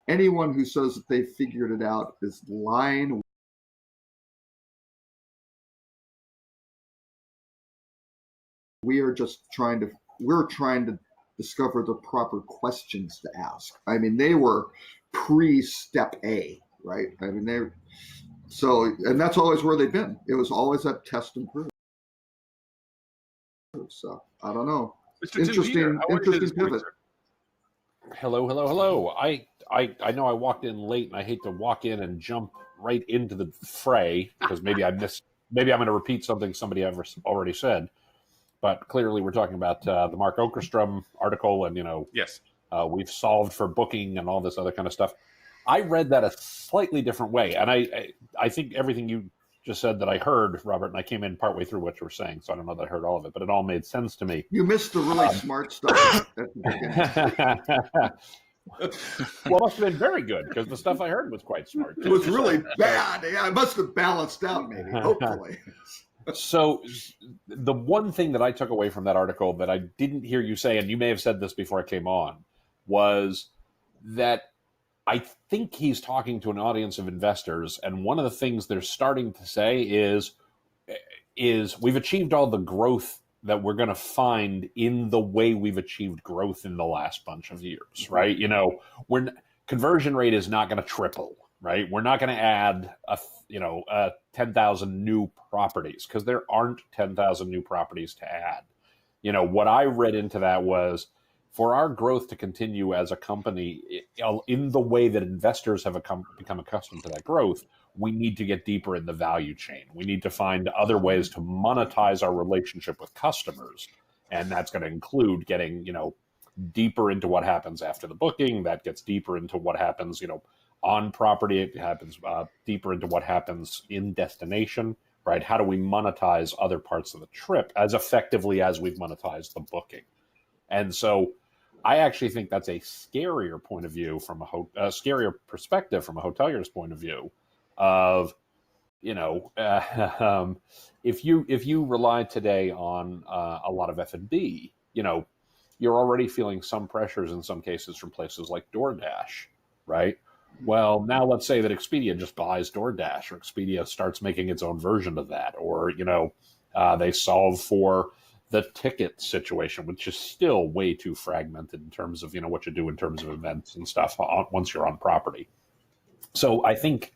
Anyone who says that they figured it out is lying. We're trying to discover the proper questions to ask. I mean, they were pre-step A, right? I mean, and that's always where they've been. It was always that test and prove. So I don't know. Mr. Interesting pivot. Hello. I know I walked in late, and I hate to walk in and jump right into the fray because maybe I'm going to repeat something somebody already said. But clearly, we're talking about the Mark Okerstrom article, and yes, we've solved for booking and all this other kind of stuff. I read that a slightly different way, and I think everything you just said that I heard, Robert, and I came in partway through what you were saying, so I don't know that I heard all of it, but it all made sense to me. You missed the really smart stuff at the beginning. Well, it must have been very good because the stuff I heard was quite smart. It was really bad. Yeah, it must have balanced out, maybe. Hopefully. So the one thing that I took away from that article that I didn't hear you say, and you may have said this before I came on, was that I think he's talking to an audience of investors, and one of the things they're starting to say is we've achieved all the growth that we're going to find in the way we've achieved growth in the last bunch of years, right? Conversion rate is not going to triple, right? We're not going to add 10,000 new properties because there aren't 10,000 new properties to add. What I read into that was for our growth to continue as a company in the way that investors have become accustomed to that growth, we need to get deeper in the value chain. We need to find other ways to monetize our relationship with customers. And that's going to include getting, deeper into what happens after the booking. That gets deeper into what happens, on property. It happens deeper into what happens in destination, right? How do we monetize other parts of the trip as effectively as we've monetized the booking? And so I actually think that's a scarier point of view from a scarier perspective from a hotelier's point of view of, if you rely today on a lot of F&B, you're already feeling some pressures in some cases from places like DoorDash, right? Well, now let's say that Expedia just buys DoorDash, or Expedia starts making its own version of that, or, they solve for the ticket situation, which is still way too fragmented in terms of, what you do in terms of events and stuff once you're on property. So I think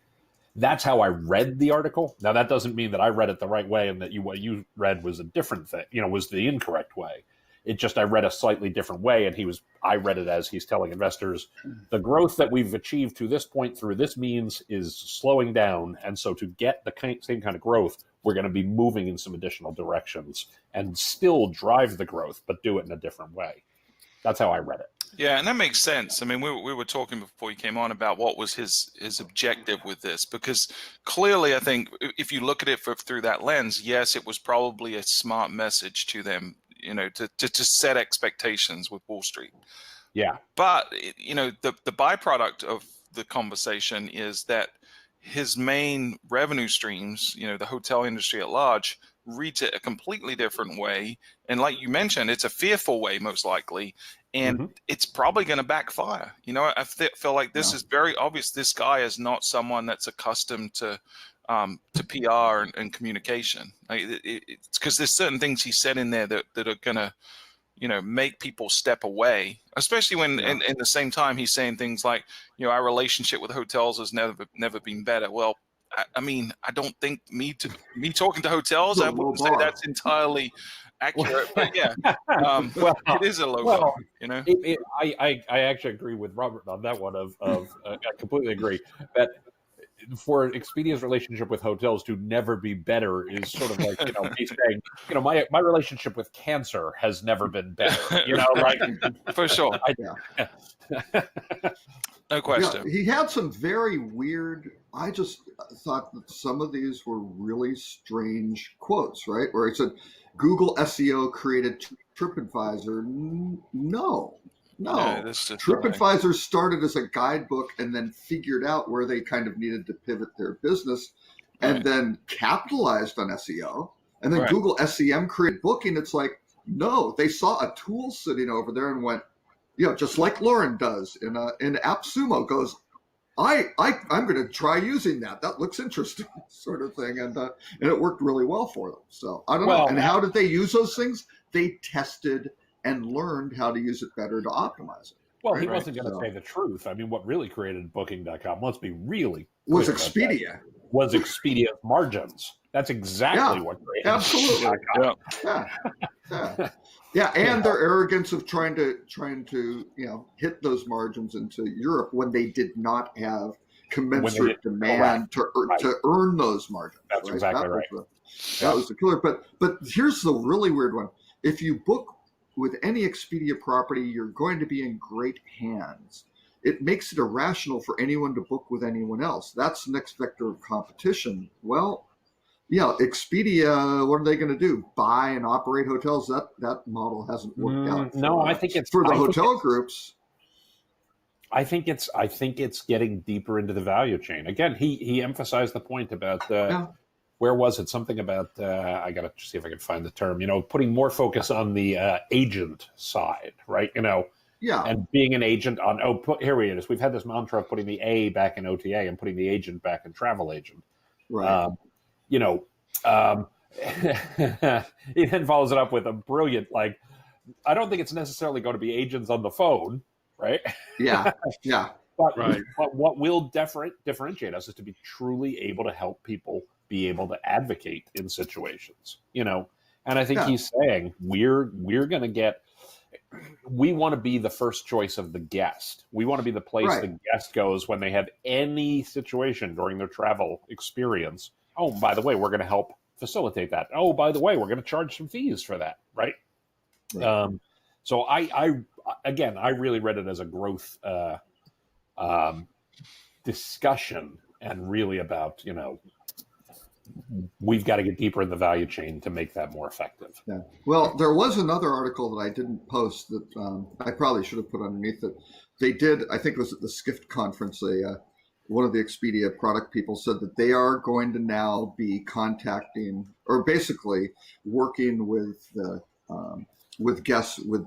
that's how I read the article. Now, that doesn't mean that I read it the right way and that what you read was a different thing, was the incorrect way. It just, I read a slightly different way, and I read it as he's telling investors, the growth that we've achieved to this point through this means is slowing down. And so to get the same kind of growth, we're going to be moving in some additional directions and still drive the growth, but do it in a different way. That's how I read it. Yeah, and that makes sense. I mean, we were talking before you came on about what was his objective with this, because clearly I think if you look at it through that lens, yes, it was probably a smart message to them, to set expectations with Wall Street. Yeah. But, the byproduct of the conversation is that his main revenue streams, the hotel industry at large, reads it a completely different way. And like you mentioned, it's a fearful way, most likely. And it's probably going to backfire. I feel like this is very obvious. This guy is not someone that's accustomed to PR and communication. It's because there's certain things he said in there that are going to, make people step away, especially when in the same time he's saying things like, our relationship with hotels has never been better. Well, I mean, I don't think me talking to hotels, I wouldn't say that's entirely accurate, but yeah, it is a low bar, I actually agree with Robert on that one. I completely agree that for Expedia's relationship with hotels to never be better is sort of like, me saying, my relationship with cancer has never been better, right? For sure. No question. Yeah, he had some very weird, I just thought that some of these were really strange quotes, right? Where he said, Google SEO created TripAdvisor. No. TripAdvisor started as a guidebook and then figured out where they kind of needed to pivot their business and then capitalized on SEO. And then Google SEM created booking. It's like, no, they saw a tool sitting over there and went, just like Lauren does in AppSumo goes, I'm going to try using that. That looks interesting, sort of thing, and it worked really well for them. So I don't know. And how did they use those things? They tested and learned how to use it better to optimize it. Well, right? he wasn't going to say the truth. I mean, what really created Booking.com, let's be really was Expedia. Was Expedia's margins. That's exactly what created absolutely. Yeah, and their arrogance of trying to hit those margins into Europe when they did not have commensurate demand to earn those margins. That's exactly right. That was the killer. But here's the really weird one. If you book with any Expedia property, you're going to be in great hands. It makes it irrational for anyone to book with anyone else. That's the next vector of competition. Well, Expedia, what are they going to do? Buy and operate hotels? That model hasn't worked out. No, I think it's for the hotel groups. I think it's getting deeper into the value chain. Again, he emphasized the point about where was it? Something about I got to see if I can find the term. Putting more focus on the agent side, right? And being an agent on here it is. We've had this mantra of putting the A back in OTA and putting the agent back in travel agent. Right. He then follows it up with a brilliant, I don't think it's necessarily going to be agents on the phone, right? Yeah. But what will differentiate us is to be truly able to help people be able to advocate in situations, And I think he's saying we're going to get. We want to be the first choice of the guest. We want to be the place the guest goes when they have any situation during their travel experience. Oh, by the way, we're going to help facilitate that. Oh, by the way, we're going to charge some fees for that, right? So I really read it as a growth discussion, and really about we've got to get deeper in the value chain to make that more effective. Yeah. Well, there was another article that I didn't post that I probably should have put underneath it. They did, I think it was at the Skift conference, one of the Expedia product people said that they are going to now be contacting, or basically working with with guests with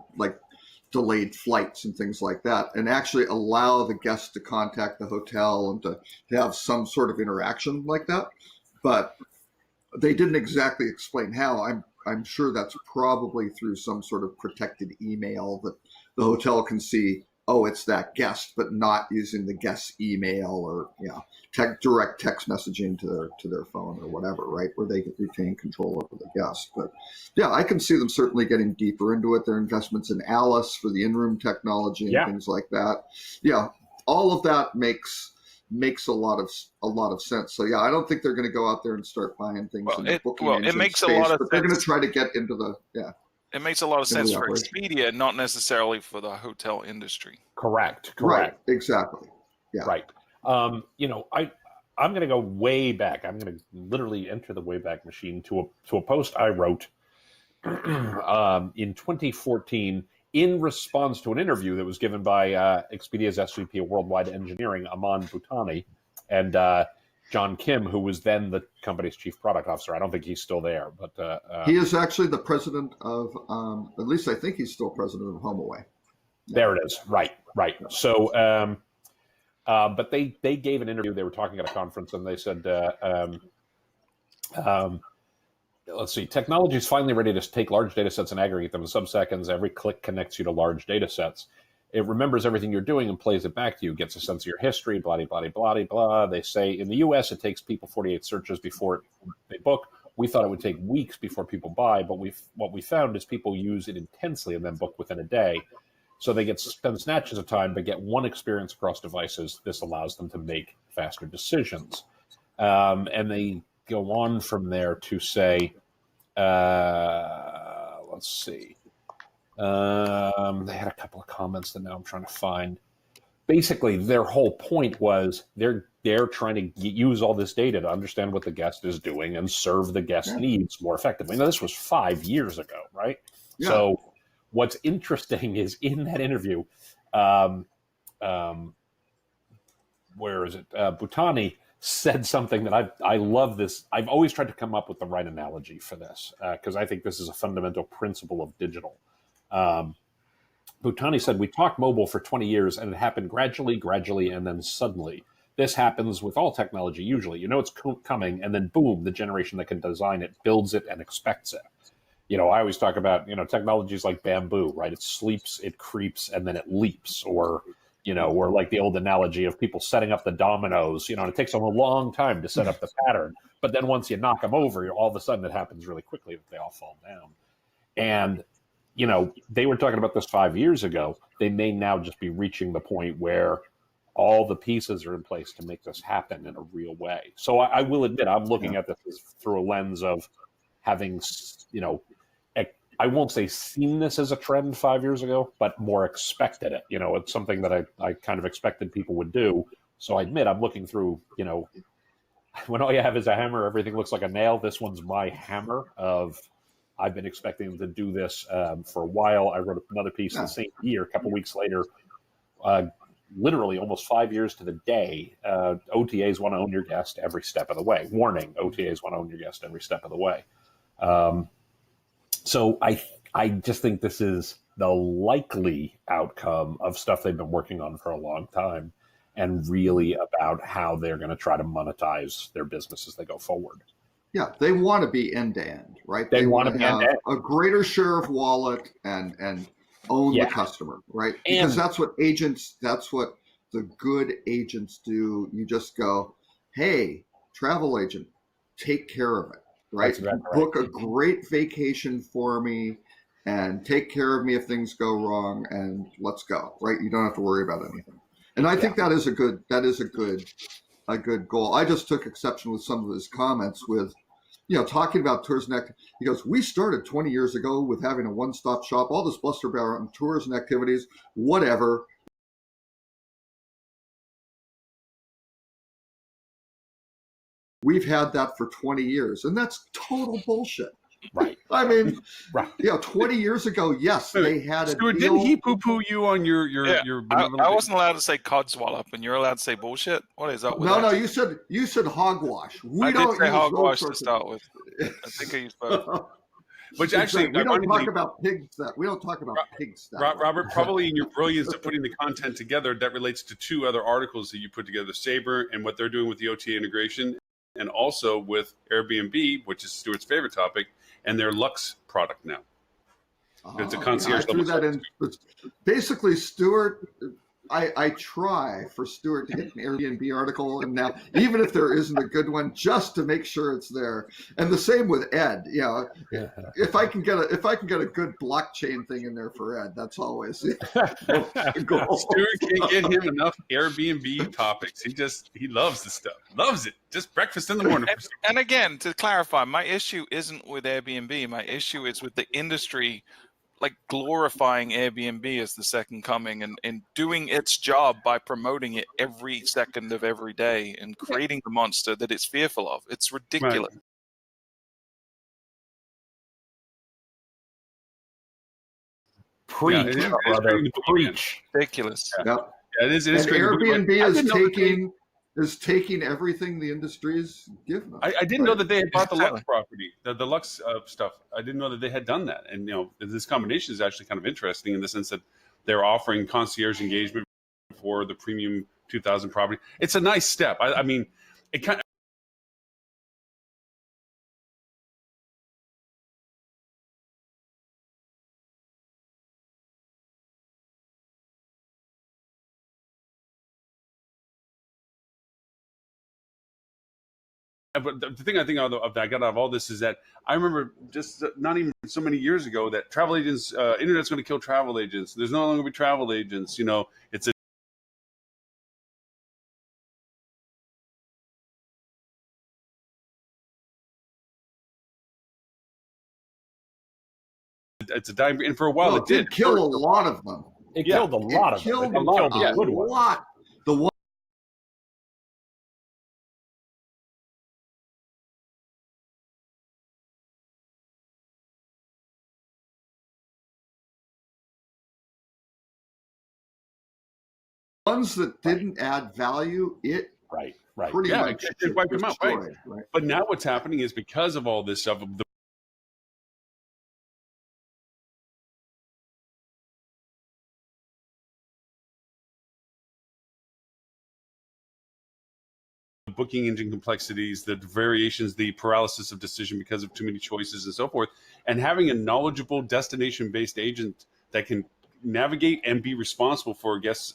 delayed flights and things like that, and actually allow the guests to contact the hotel and to have some sort of interaction like that. But they didn't exactly explain how. I'm sure that's probably through some sort of protected email that the hotel can see, oh, it's that guest, but not using the guest's email or direct text messaging to their phone or whatever, right? Where they can retain control over the guest. But I can see them certainly getting deeper into it. Their investments in Alice for the in-room technology and things like that. All of that makes a lot of sense. So I don't think they're going to go out there and start buying things in the booking engine it makes space, a lot of but they're going to try to get into the It makes a lot of sense for Expedia, not necessarily for the hotel industry. Correct. Right. Exactly. Yeah. Right. I'm going to go way back. I'm going to literally enter the Wayback Machine to a post I wrote in 2014 in response to an interview that was given by Expedia's SVP of Worldwide Engineering, Aman Bhutani, and John Kim, who was then the company's chief product officer. I don't think he's still there, but he is actually the president of. At least I think he's still president of HomeAway. There it is. Right. So, but they gave an interview. They were talking at a conference, and they said, let's see, technology is finally ready to take large data sets and aggregate them in sub-seconds. Every click connects you to large data sets. It remembers everything you're doing and plays it back to you, gets a sense of your history, blah, blah, blah, blah, blah. They say in the US, it takes people 48 searches before they book. We thought it would take weeks before people buy, but what we found is people use it intensely and then book within a day. So they spend snatches of time, but get one experience across devices. This allows them to make faster decisions. And they go on from there to say, let's see. They had a couple of comments that now I'm trying to find. Basically, their whole point was they're trying to use all this data to understand what the guest is doing and serve the guest needs more effectively. Now, this was 5 years ago, right? Yeah. So what's interesting is in that interview, where is it? Bhutani said something that I love this. I've always tried to come up with the right analogy for this because I think this is a fundamental principle of digital. Bhutani said, we talked mobile for 20 years and it happened gradually, and then suddenly. This happens with all technology usually. You know it's coming, and then boom, the generation that can design it builds it and expects it. I always talk about, technologies like bamboo, right? It sleeps, it creeps, and then it leaps. Or, or like the old analogy of people setting up the dominoes, and it takes them a long time to set up the pattern. But then once you knock them over, all of a sudden it happens really quickly that they all fall down. And, they were talking about this 5 years ago. They may now just be reaching the point where all the pieces are in place to make this happen in a real way. So I will admit, I'm looking at this through a lens of having, I won't say seen this as a trend 5 years ago, but more expected it. It's something that I kind of expected people would do. So I admit I'm looking through, when all you have is a hammer, everything looks like a nail. This one's my hammer of, I've been expecting to do this for a while. I wrote another piece the same year, a couple weeks later, literally almost 5 years to the day. OTAs want to own your guest every step of the way. Warning, OTAs want to own your guest every step of the way. So I just think this is the likely outcome of stuff they've been working on for a long time, and really about how they're going to try to monetize their business as they go forward. Yeah, they want to be end to end, right? They want to be have a greater share of wallet and own the customer, right? Because that's what the good agents do. You just go, hey, travel agent, take care of it, right? Exactly Book a great vacation for me and take care of me if things go wrong, and let's go, right? You don't have to worry about anything. And I think that is a good goal. I just took exception with some of his comments with, talking about tours and he goes, we started 20 years ago with having a one-stop shop, all this bluster about on tours and activities, whatever. We've had that for 20 years, and that's total bullshit. Right. I mean, 20 years ago, yes, they had Stuart, a deal. didn't he poo-poo you on your I wasn't allowed to say codswallop, and you're allowed to say bullshit. What is up with that? No, you said hogwash. I did say hogwash to start with. I think I used both. Which actually, we don't talk about pig stuff. We don't talk about pig stuff. Robert, probably in your brilliance of putting the content together, that relates to two other articles that you put together: Sabre and what they're doing with the OTA integration, and also with Airbnb, which is Stuart's favorite topic, and their Lux product now. It's a concierge I threw that in. Basically, Stuart, I try for Stuart to get an Airbnb article, and now even if there isn't a good one, just to make sure it's there. And the same with Ed. If I can get a good blockchain thing in there for Ed, that's always a goal. Stuart can't get him enough Airbnb topics. He loves the stuff. Loves it. Just breakfast in the morning. And again, to clarify, my issue isn't with Airbnb. My issue is with the industry, like glorifying Airbnb as the second coming and doing its job by promoting it every second of every day and creating the monster that it's fearful of. It's ridiculous. Right. Preach, brother. Preach. Ridiculous. Yeah. It is. It is. And Airbnb is taking everything the industry's given them. I didn't know that they had bought the Lux property, the Lux stuff. I didn't know that they had done that. And this combination is actually kind of interesting in the sense that they're offering concierge engagement for the premium 2000 property. It's a nice step. I mean, it kind of. But the thing I think of that I got out of all this is that I remember just not even so many years ago that travel agents, internet's going to kill travel agents. There's no longer be travel agents. It's a dying, and for a while it did kill a lot of them. It killed a lot of them. A lot. The one. Ones that didn't add value, it pretty much it wiped them out, right? Right? But now what's happening is because of all this stuff, the booking engine complexities, the variations, the paralysis of decision because of too many choices and so forth. And having a knowledgeable destination-based agent that can navigate and be responsible for a guest's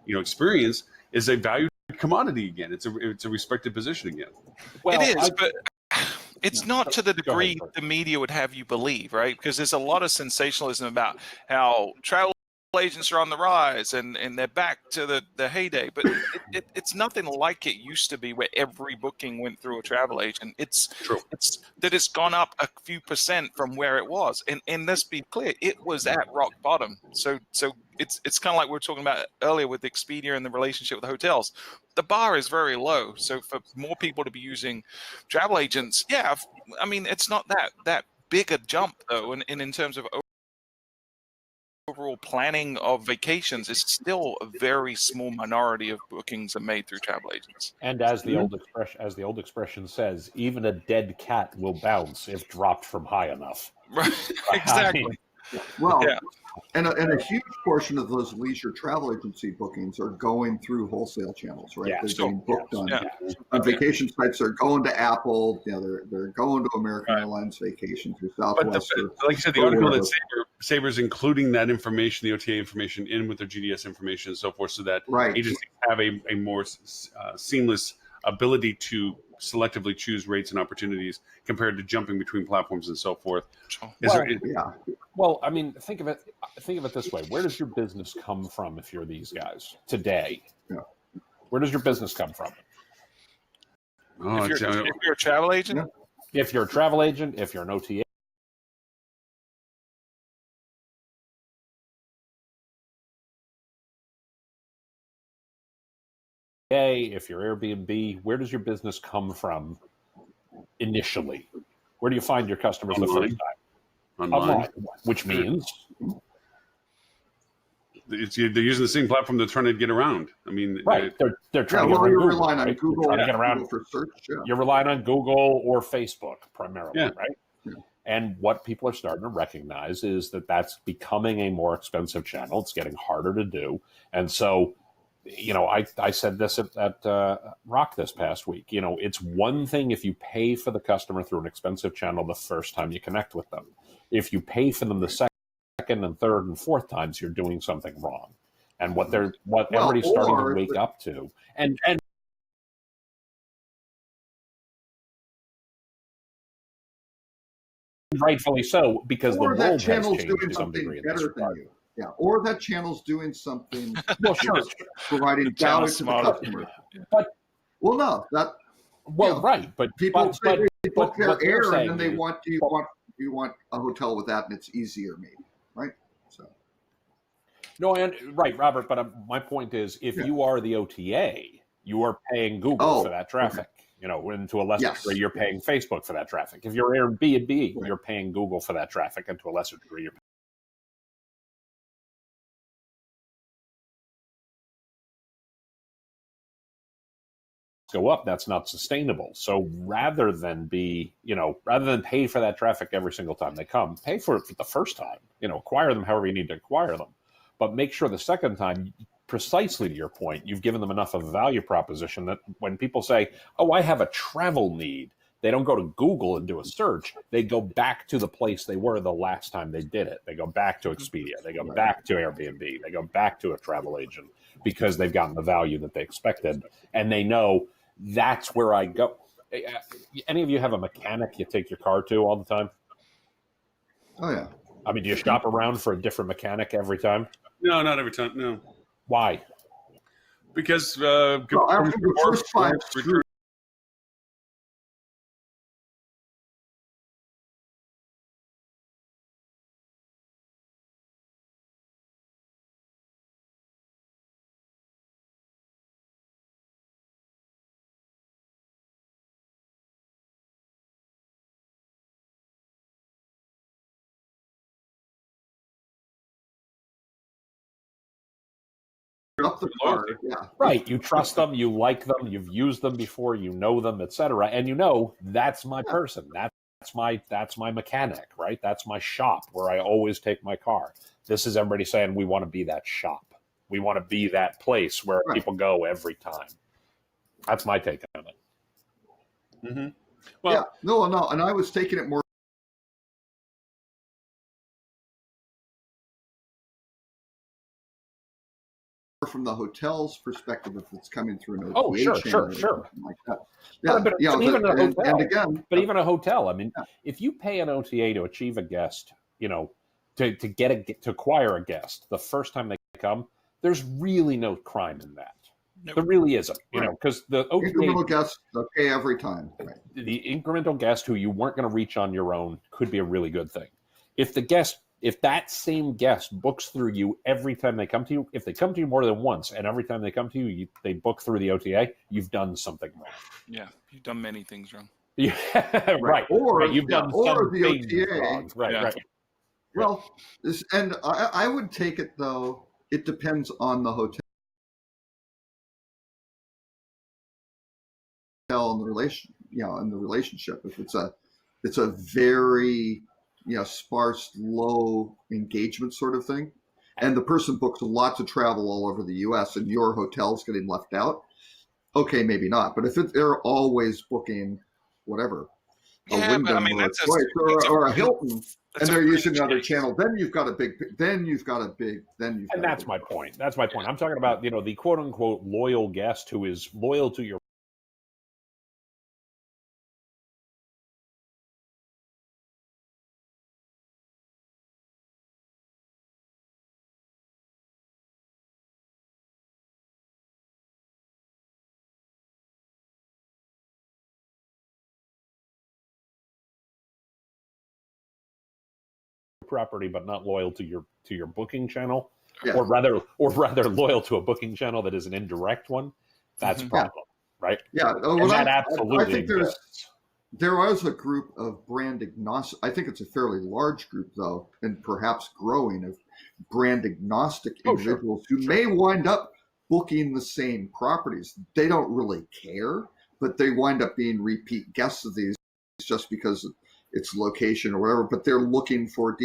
experience is a valued commodity again. It's a respected position again. Well, it is, but it's not to the degree the media would have you believe, right? Because there's a lot of sensationalism about how travel agents are on the rise and they're back to the heyday, but it's nothing like it used to be, where every booking went through a travel agent. It's gone up a few percent from where it was, and let's be clear, it was at rock bottom. So it's kind of like we were talking about earlier with Expedia and the relationship with the hotels. The bar is very low, so for more people to be using travel agents, I mean, it's not that big a jump though, and in terms of overall planning of vacations, is still a very small minority of bookings are made through travel agents. And as the old expression says, even a dead cat will bounce if dropped from high enough. Right, exactly. And a huge portion of those leisure travel agency bookings are going through wholesale channels, right? They're being booked on vacation sites. They're going to Apple. They're going to American Airlines Vacations or Southwest. But like I said, the article that Sabre including that information, the OTA information, in with their GDS information and so forth, so that agencies have a more seamless ability to selectively choose rates and opportunities compared to jumping between platforms and so forth. Well, I mean, think of it this way. Where does your business come from if you're these guys today? Yeah. Where does your business come from? If you're a travel agent? Yeah. If you're a travel agent, if you're an OTA, if you're Airbnb, where does your business come from initially? Where do you find your customers the first time? Online. Which means they're using the same platform they're trying to get around. I mean, they're trying to get around Google, relying on Google. Trying to get around Google for search. Yeah. You're relying on Google or Facebook primarily, right? Yeah. And what people are starting to recognize is that that's becoming a more expensive channel. It's getting harder to do, and so. I said this at Rock this past week. It's one thing if you pay for the customer through an expensive channel the first time you connect with them. If you pay for them the second and third and fourth times, you're doing something wrong. And what everybody's starting to wake up to, and rightfully so, because the world has changed to some degree in this regard. Yeah, or that channel's doing something. Well, sure, providing value to the customer. But right. But people they book their air, and then they want you want a hotel with that, and it's easier, maybe, right? So. No, right, Robert. But my point is, if you are the OTA, you are paying Google for that traffic. Okay. And to a lesser degree, you're paying Facebook for that traffic. If you're Airbnb, you're paying Google for that traffic, and to a lesser degree, you're go up, that's not sustainable. So rather than pay for that traffic every single time they come, pay for it for the first time, acquire them however you need to acquire them, but make sure the second time, precisely to your point, you've given them enough of a value proposition that when people say, oh, I have a travel need, they don't go to Google and do a search. They go back to the place they were the last time they did it. They go back to Expedia. They go back to Airbnb. They go back to a travel agent because they've gotten the value that they expected. And they know that's where I go. Any of you have a mechanic you take your car to all the time? Oh, yeah. I mean, do you shop around for a different mechanic every time? No, not every time. No. Why? Because after the first 5 screws. Up the car. Yeah. Right. You trust them, you like them, you've used them before, you know them, etc. And that's my person. That's my mechanic, right? That's my shop where I always take my car. This is everybody saying we want to be that shop. We want to be that place where people go every time. That's my take on it. Mm-hmm. Yeah, no, and I was taking it more from the hotel's perspective if it's coming through an OTA sure, channel or sure. something like that. Yeah, But even a hotel. and again, but even a hotel. I mean, yeah. if you pay an OTA to achieve a guest, to acquire a guest the first time they come, there's really no crime in that. Nope. There really isn't, Right. because the OTA, incremental guests okay every time. Right. the incremental guest who you weren't going to reach on your own could be a really good thing. If that same guest books through you every time they come to you, if they come to you more than once and every time they come to you, they book through the OTA, you've done something wrong. Yeah, you've done many things wrong. Yeah, right. Or right. You've done or some the things OTA. wrong. Right, Yeah. right. Well, and I would take it though. It depends on the hotel and the relation, and the relationship. If it's a very, sparse, low engagement sort of thing, and the person books lots of travel all over the U.S. and your hotel's getting left out, okay, maybe not. But if they're always booking whatever, a Yeah, but I Wyndham mean or a that's Choice or a real- Hilton, that's and a they're fringe using another case. channel, then you've got a big. And that's my point. That's my point. I'm talking about, the quote unquote loyal guest who is loyal to your property, but not loyal to your booking channel, Yeah. or rather loyal to a booking channel that is an indirect one. That's a Mhm. problem, right? Yeah, well, And that I absolutely think exists. there is a group of brand agnostic. I think it's a fairly large group, though, and perhaps growing, of brand agnostic Oh, sure, individuals who sure. may wind up booking the same properties. They don't really care, but they wind up being repeat guests of these just because it's location or whatever. But they're looking for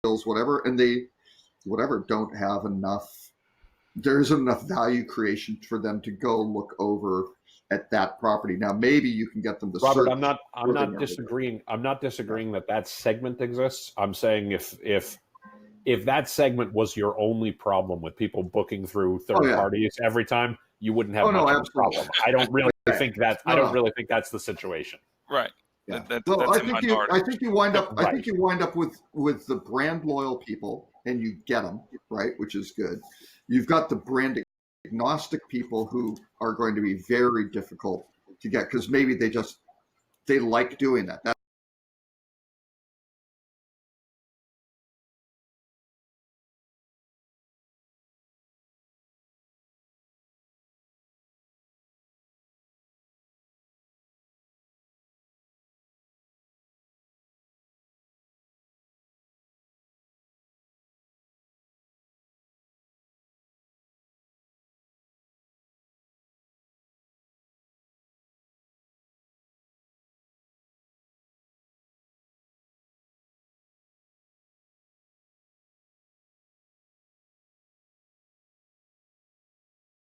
deals, whatever, and they don't have enough. There isn't enough value creation for them to go look over at that property. Now, maybe you can get them to Robert, search. I'm not disagreeing. I'm not disagreeing that segment exists. I'm saying if that segment was your only problem with people booking through third parties every time, you wouldn't have much of a problem. I don't really think that. I don't really think that's the situation. Right. Yeah. That's Well, a minority. I think you wind up. Right. I think you wind up with the brand loyal people, and you get them right, which is good. You've got the brand agnostic people who are going to be very difficult to get because maybe they like doing that.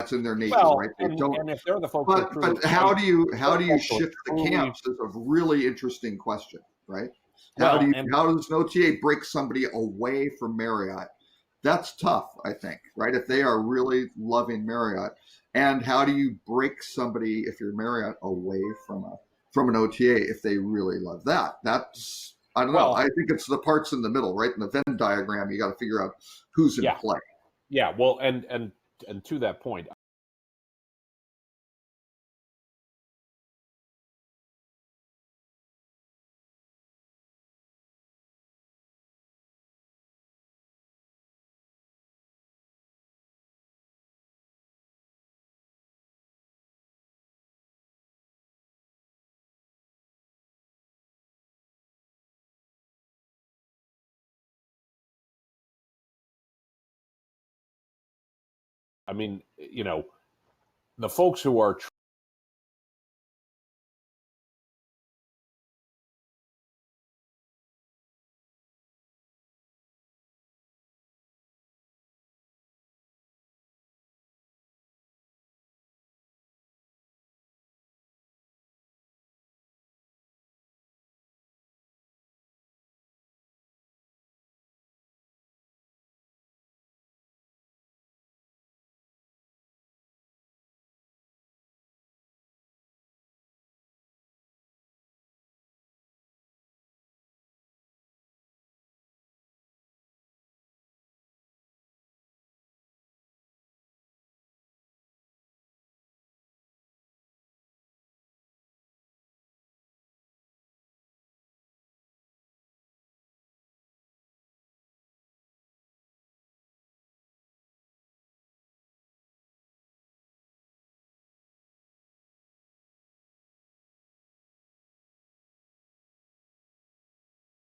That's in their nature, Well, right? They and don't. if they're the folks, But how do you shift the truly- camps is a really interesting question, right? Well, How does an OTA break somebody away from Marriott? That's tough, I think, right? If they are really loving Marriott, and how do you break somebody if you're Marriott away from an OTA if they really love that? That's I don't know. I think it's the parts in the middle, right? In the Venn diagram, you got to figure out who's in play. Yeah, well, and to that point, I mean, the folks who are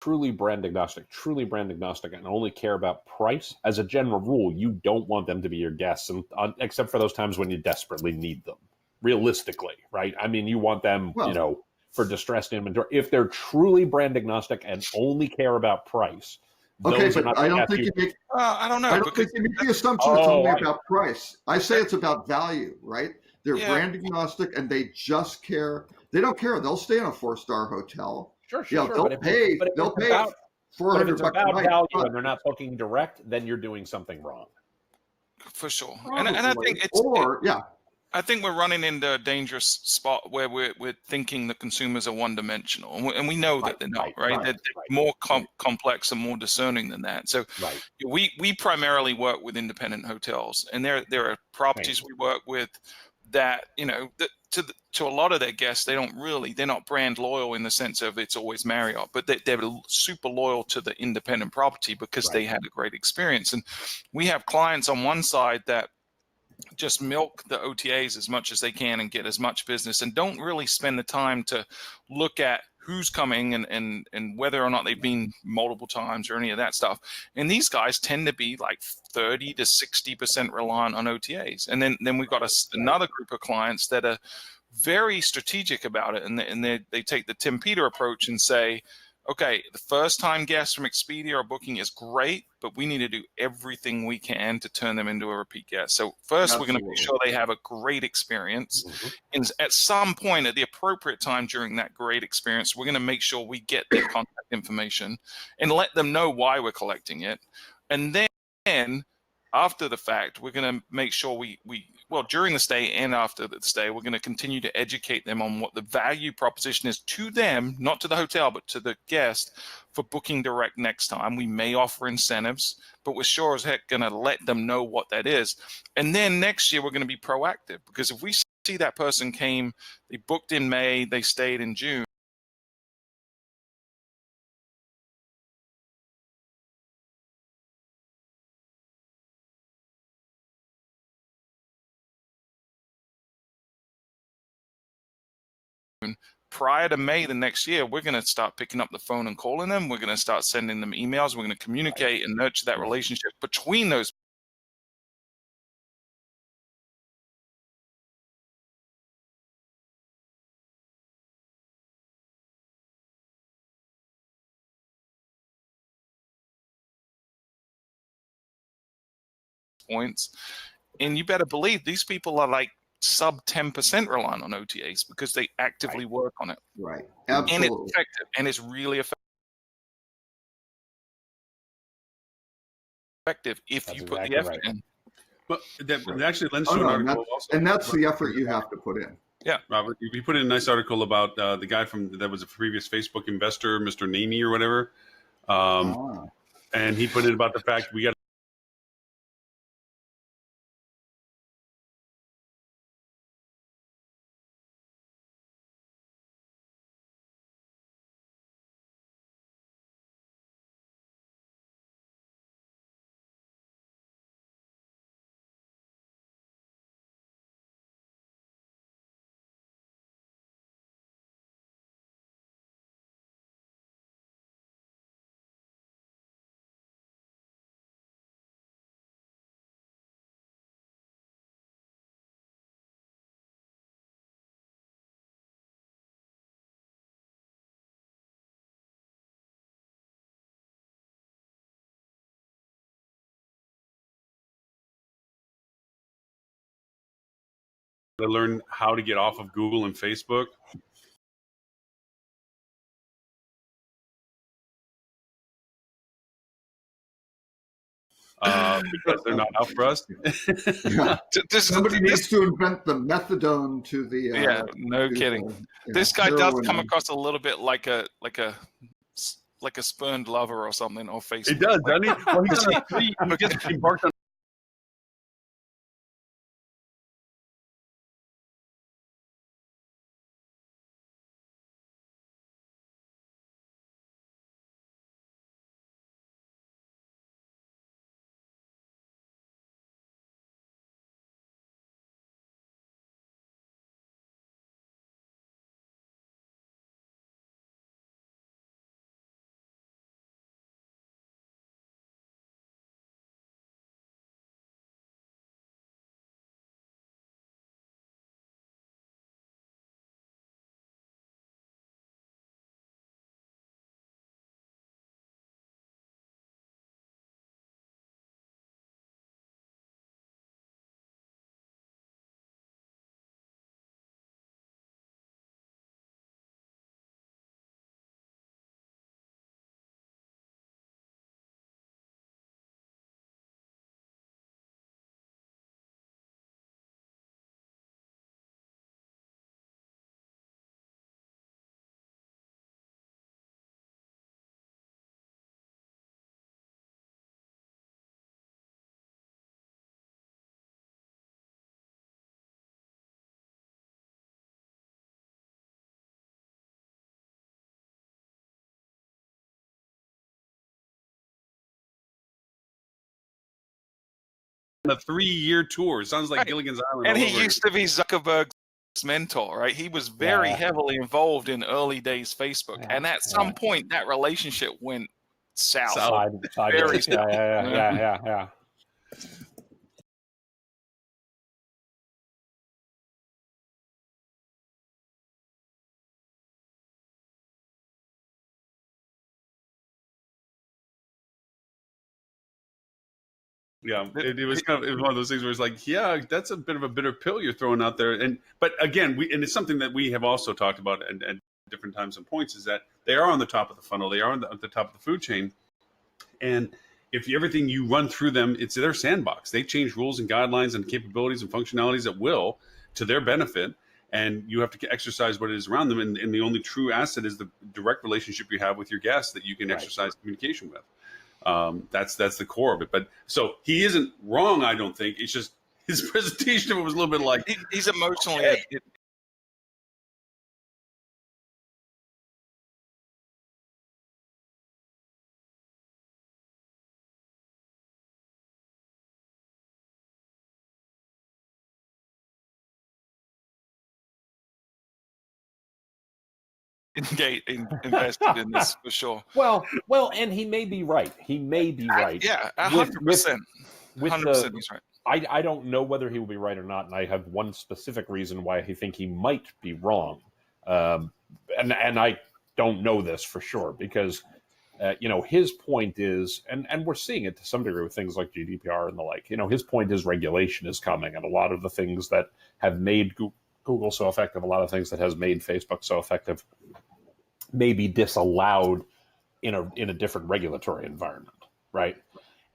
truly brand agnostic, and only care about price, as a general rule, you don't want them to be your guests, and, except for those times when you desperately need them. Realistically, right? I mean, you want them, Well, for distressed inventory. If they're truly brand agnostic and only care about price, okay, those are but not I the don't guests think you. you make I don't I know, don't because think you make the assumption it's Oh, only about price. I say it's about value, right? They're yeah, brand agnostic and they just care. They don't care. They'll stay in a 4-star hotel. Sure. They'll pay. But if They'll it's pay about but if it's 400 bucks a about night. value But and they're not booking direct, then you're doing something wrong. for sure. And I probably, think or yeah, I think we're running into a dangerous spot where we're thinking the consumers are one dimensional, and we know that they're not, right? They're more complex and more discerning than that. So Right. we primarily work with independent hotels, and there are properties we work with that, that to a lot of their guests, they're not brand loyal in the sense of it's always Marriott, but they're super loyal to the independent property because they had a great experience. And we have clients on one side that just milk the OTAs as much as they can and get as much business, and don't really spend the time to look at who's coming and whether or not they've been multiple times or any of that stuff. And these guys tend to be like 30 to 60% reliant on OTAs. And then we've got another group of clients that are very strategic about it, and they take the Tim Peter approach and say, okay, the first time guests from Expedia or booking is great, but we need to do everything we can to turn them into a repeat guest. So first, we're going to make sure they have a great experience. And at some point, at the appropriate time during that great experience, we're going to make sure we get their contact information and let them know why we're collecting it. And then after the fact, we're going to make sure during the stay and after the stay, we're going to continue to educate them on what the value proposition is to them, not to the hotel, but to the guest for booking direct next time. We may offer incentives, but we're sure as heck going to let them know what that is. And then next year, we're going to be proactive, because if we see that person came, they booked in May, they stayed in June, prior to May the next year, we're going to start picking up the phone and calling them. We're going to start sending them emails. We're going to communicate and nurture that relationship between those. Points. And you better believe these people are like sub 10% reliant on OTAs because they actively work on it. right, absolutely, and it's effective, and it's really effective if you put the effort in. But that actually lends to an article also. And that's the effort you have to put in. Yeah, Robert, you put in a nice article about the guy that was a previous Facebook investor, Mr. Namey or whatever, and he put in about the fact we got to learn how to get off of Google and Facebook. Because they're not out for us. Yeah. Somebody needs to invent the methadone to the. No kidding. This guy does come across a little bit like a spurned lover or something on Facebook. He does, doesn't he? Well, he embarked on a 3-year tour. Sounds like Right. Gilligan's Island. And all he over used to be Zuckerberg's mentor, right? He was very heavily involved in early days Facebook. Yeah, And at some point, that relationship went south. Very sideways. Yeah. Yeah, it was kind of, it was one of those things where it's like, yeah, that's a bit of a bitter pill you're throwing out there. But again, and it's something that we have also talked about at different times and points, is that they are on the top of the funnel, they are at the top of the food chain, and if everything you run through them, it's their sandbox. They change rules and guidelines and capabilities and functionalities at will to their benefit, and you have to exercise what it is around them. And the only true asset is the direct relationship you have with your guests that you can exercise communication with. That's the core of it. But so he isn't wrong, I don't think. It's just his presentation of it was a little bit like he's emotionally invested in this for sure. Well, and he may be right. He may be right. Yeah, 100%. 100% he's right. I don't know whether he will be right or not, and I have one specific reason why I think he might be wrong. And I don't know this for sure because, his point is, and we're seeing it to some degree with things like GDPR and the like, his point is regulation is coming, and a lot of the things that have made Google so effective, a lot of things that has made Facebook so effective may be disallowed in a different regulatory environment, right?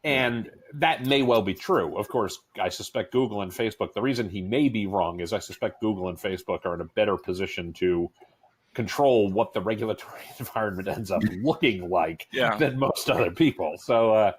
And that may well be true. Of course, I suspect Google and Facebook, the reason he may be wrong is I suspect Google and Facebook are in a better position to control what the regulatory environment ends up looking like than most other people. So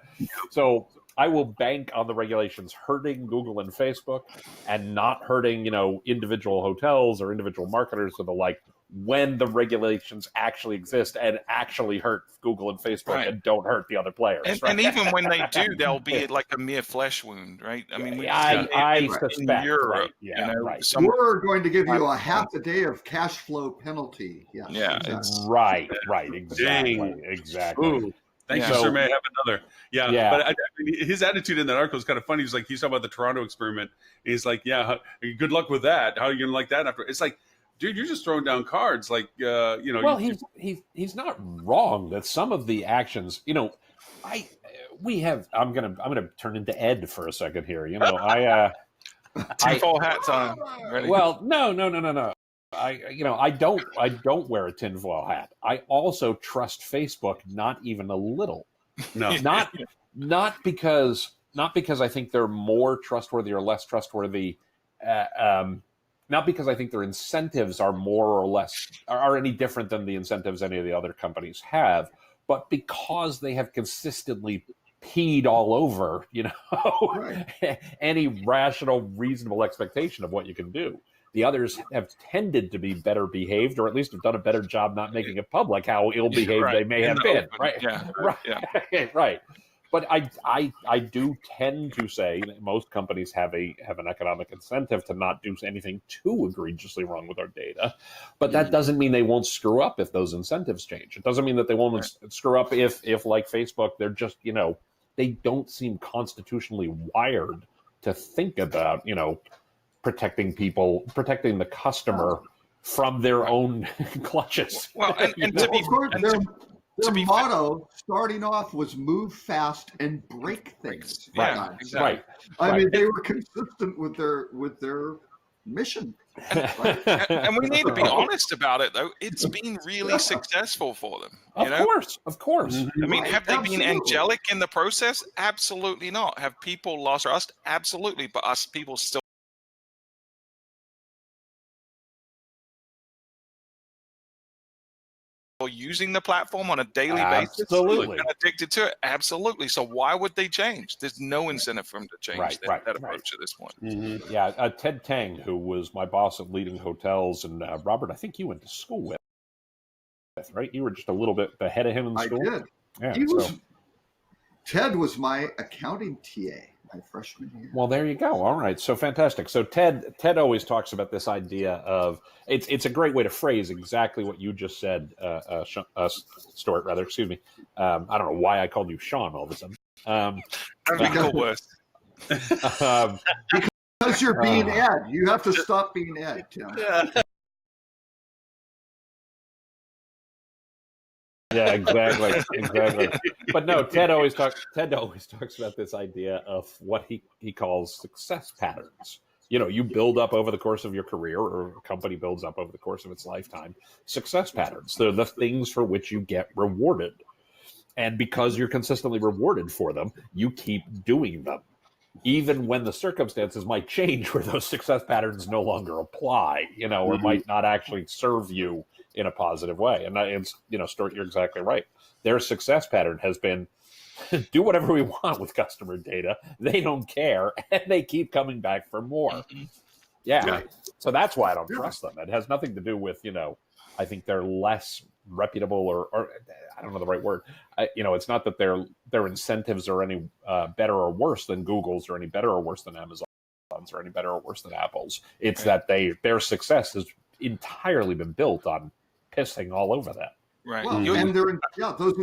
I will bank on the regulations hurting Google and Facebook and not hurting, individual hotels or individual marketers or the like, when the regulations actually exist and actually hurt Google and Facebook and don't hurt the other players. And even when they do, they'll be like a mere flesh wound, right? I mean, I suspect in Europe, we're going to give you a half a day of cash flow penalty. Yes, yeah, exactly. Right, exactly. Ooh. Thank you, sir. May I have another? Yeah. But I mean, his attitude in that article is kind of funny. He's like, he's talking about the Toronto experiment. And he's like, yeah, good luck with that. How are you going to like that after? It's like, dude, you're just throwing down cards. Like, Well, he's not wrong that some of the actions, I'm gonna turn into Ed for a second here. Tinfoil hats on. Ready? Well, no. I don't wear a tinfoil hat. I also trust Facebook, not even a little. No, not because I think they're more trustworthy or less trustworthy. Not because I think their incentives are more or less are any different than the incentives any of the other companies have, but because they have consistently peed all over, any rational, reasonable expectation of what you can do. The others have tended to be better behaved, or at least have done a better job not making it public how ill-behaved they may have been. Right? Right. But I do tend to say that most companies have an economic incentive to not do anything too egregiously wrong with our data. But that doesn't mean they won't screw up if those incentives change. It doesn't mean that they won't screw up if like Facebook, they're just, they don't seem constitutionally wired to think about, protecting the customer from their own clutches. Well, and to be their motto starting off was move fast and break things. Yeah, exactly. Right. I mean, they were consistent with their mission. And we need to be honest about it, though. It's been really successful for them. Of course. I mean, have they been angelic in the process? Absolutely not. Have people lost trust? Absolutely. But us people still using the platform on a daily basis and addicted to it? Absolutely. So why would they change? There's no incentive for them to change that approach at this point. Mm-hmm. Yeah, Ted Tang, who was my boss at Leading Hotels, and Robert, I think you went to school with, right? You were just a little bit ahead of him in school. I did. Yeah, Ted was my accounting TA. my freshman year. Well, there you go. All right, so fantastic. So Ted always talks about this idea of it's a great way to phrase exactly what you just said, Stuart. Rather, excuse me. I don't know why I called you Sean all of a sudden. I've been called worse. Because you're being Ed. You have to stop being Ed, Tim. Yeah, exactly. But no, Ted always talks about this idea of what he calls success patterns. You build up over the course of your career, or a company builds up over the course of its lifetime, success patterns. They're the things for which you get rewarded. And because you're consistently rewarded for them, you keep doing them, even when the circumstances might change where those success patterns no longer apply, or might not actually serve you in a positive way. And Stuart, you're exactly right. Their success pattern has been do whatever we want with customer data. They don't care, and they keep coming back for more. Yeah. So that's why I don't trust them. It has nothing to do with, I think they're less reputable or I don't know the right word. It's not that their incentives are any better or worse than Google's, or any better or worse than Amazon's, or any better or worse than Apple's. It's that their success has entirely been built on pissing all over that. Right. Well, and those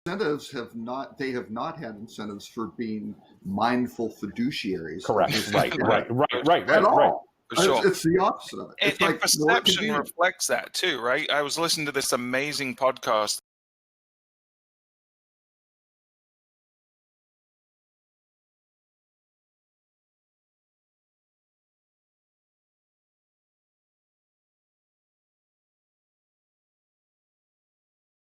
incentives have not had incentives for being mindful fiduciaries. Correct. Right. At all. For sure. It's the opposite of it. And perception reflects that too, right? I was listening to this amazing podcast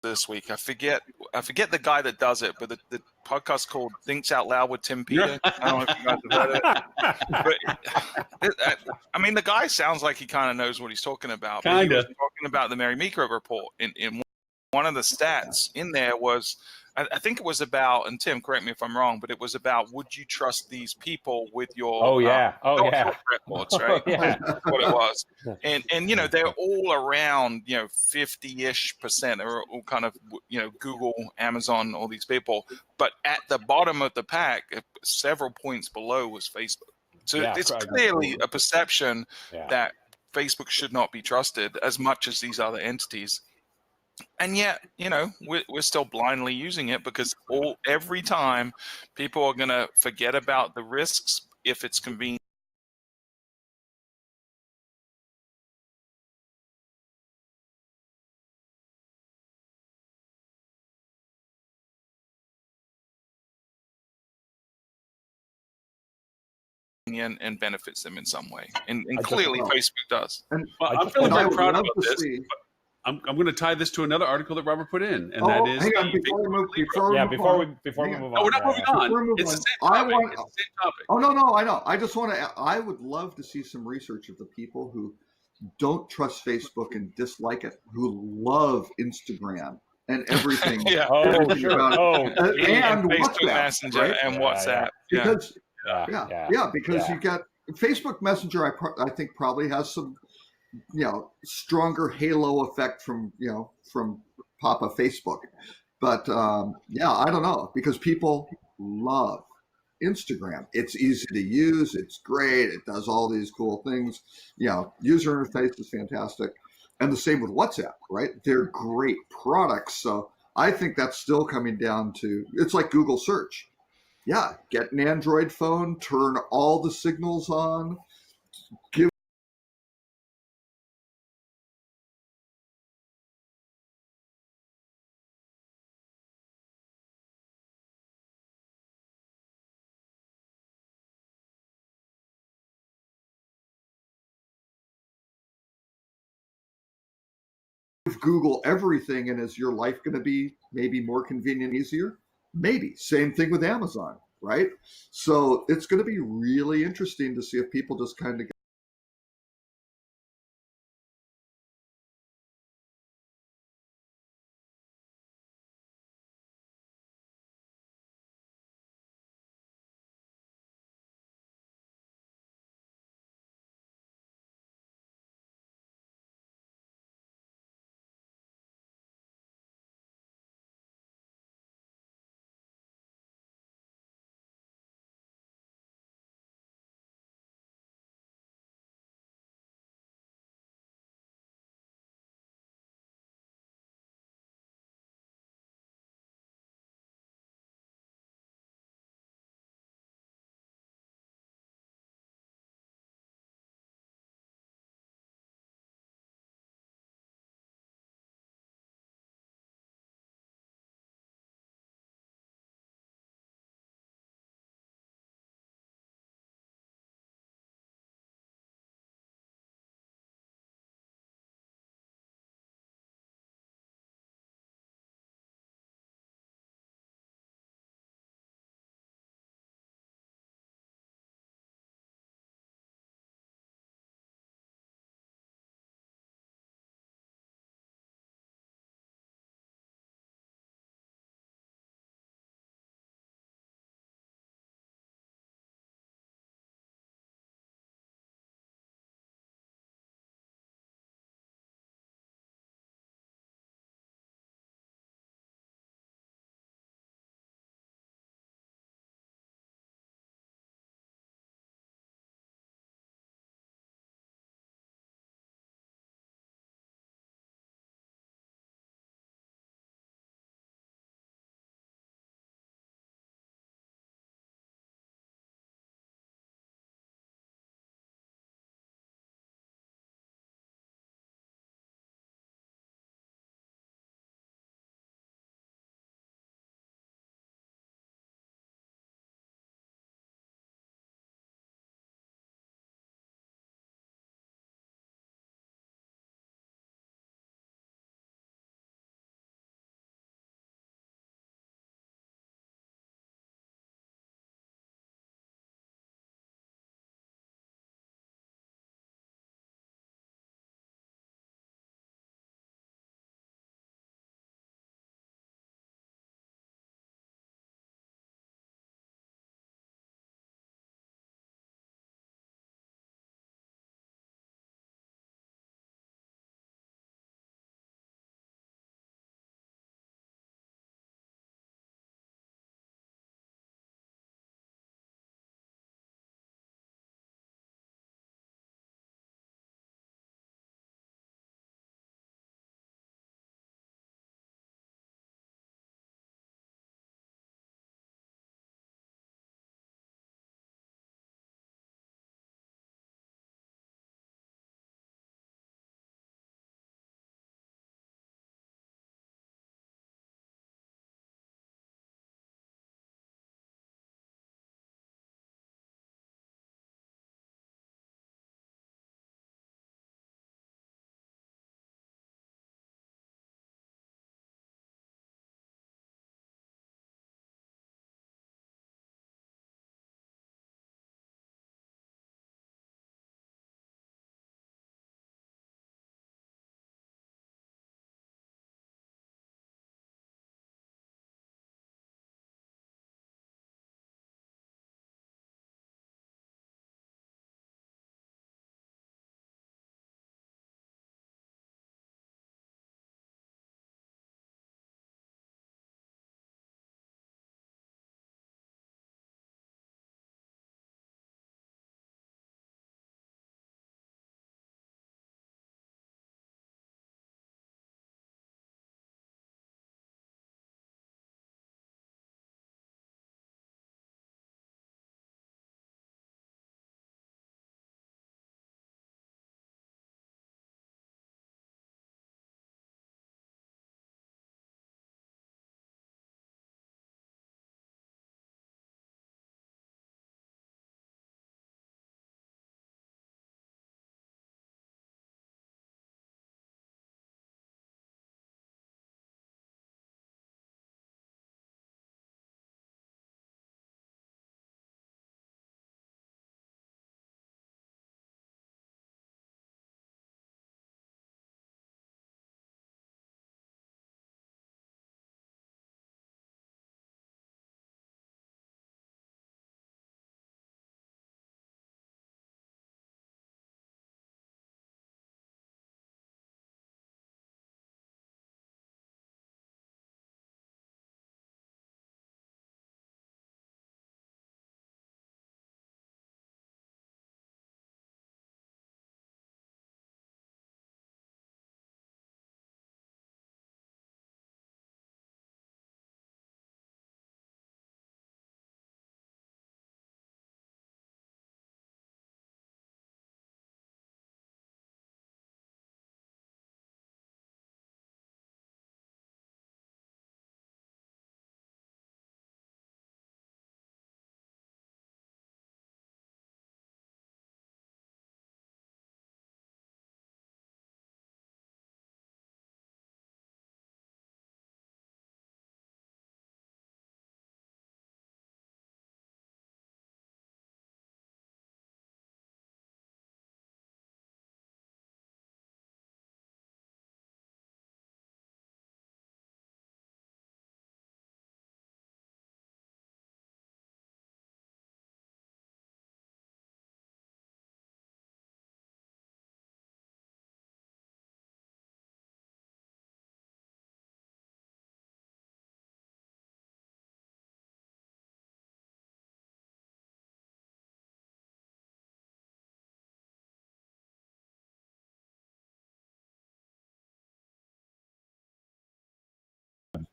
this week. I forget the guy that does it, but the podcast called Thinks Out Loud with Tim Peter. I don't know if you guys have heard it. But the guy sounds like he kind of knows what he's talking about. But he was talking about the Mary Meeker report. In one of the stats in there was, I think it was about, and Tim, correct me if I'm wrong, but it was about, would you trust these people with your records, right? That's what it was. And they're all around 50-ish%. They're all kind of Google, Amazon, all these people. But at the bottom of the pack, several points below, was Facebook. So it's clearly a perception that Facebook should not be trusted as much as these other entities. And yet, we're still blindly using it because every time people are going to forget about the risks if it's convenient. And benefits them in some way. And clearly Facebook does. I'm feeling very proud about this. I'm going to tie this to another article that Robert put in, and that is before we move on. No, we're not moving on. It's the same topic. It's the same topic. Oh no, I know. I would love to see some research of the people who don't trust Facebook and dislike it, who love Instagram and everything. And Facebook Messenger, right? And WhatsApp. Because because you got Facebook Messenger. I think probably has some stronger halo effect from Papa Facebook, but I don't know, because people love Instagram. It's easy to use, it's great, it does all these cool things, user interface is fantastic, and the same with WhatsApp, right? They're great products. So I think that's still coming down to, it's like Google search. Get an Android phone, turn all the signals on, give Google everything, and is your life going to be maybe more convenient, easier? Maybe. Same thing with Amazon, right? So it's going to be really interesting to see if people just kind of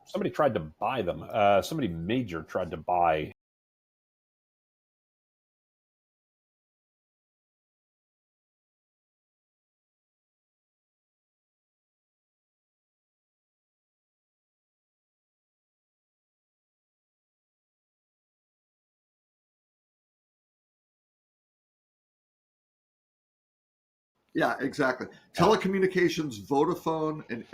somebody tried to buy them. Somebody major tried to buy. Yeah, exactly. Telecommunications, Vodafone, and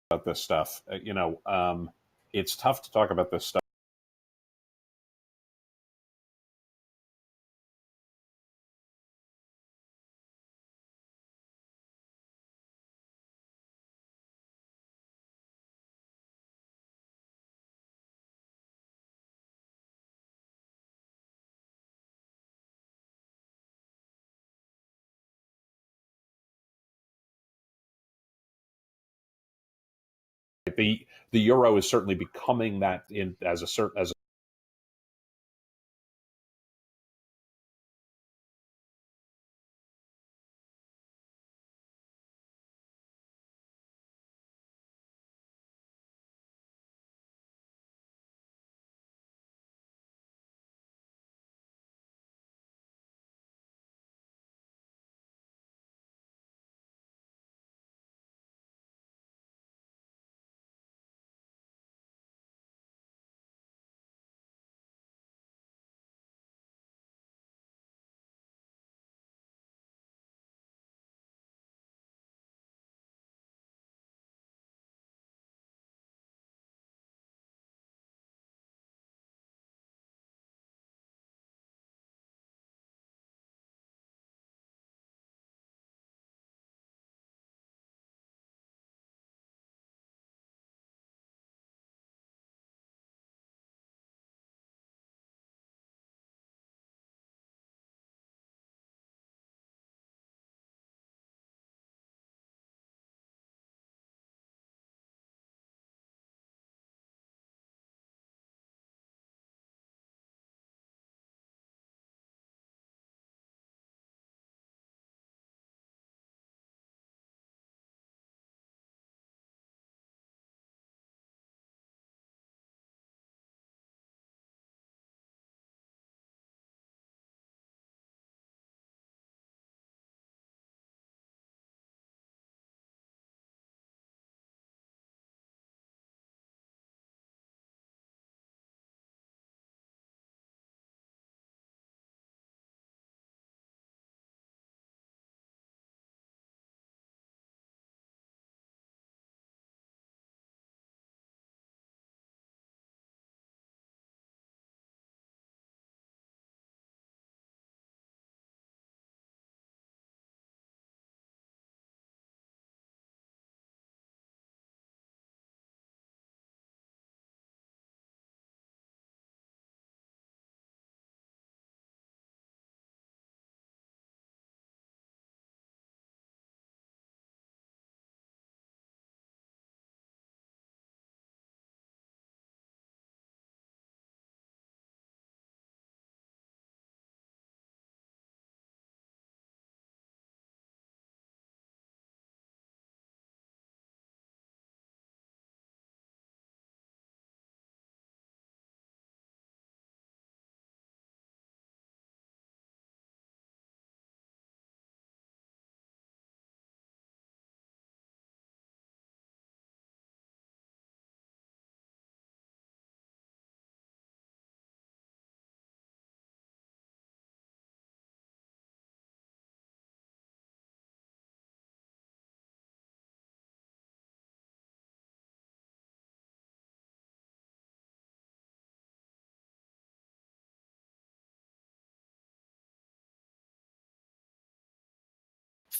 About this stuff. It's tough to talk about this stuff. The euro is certainly becoming that in as a certain as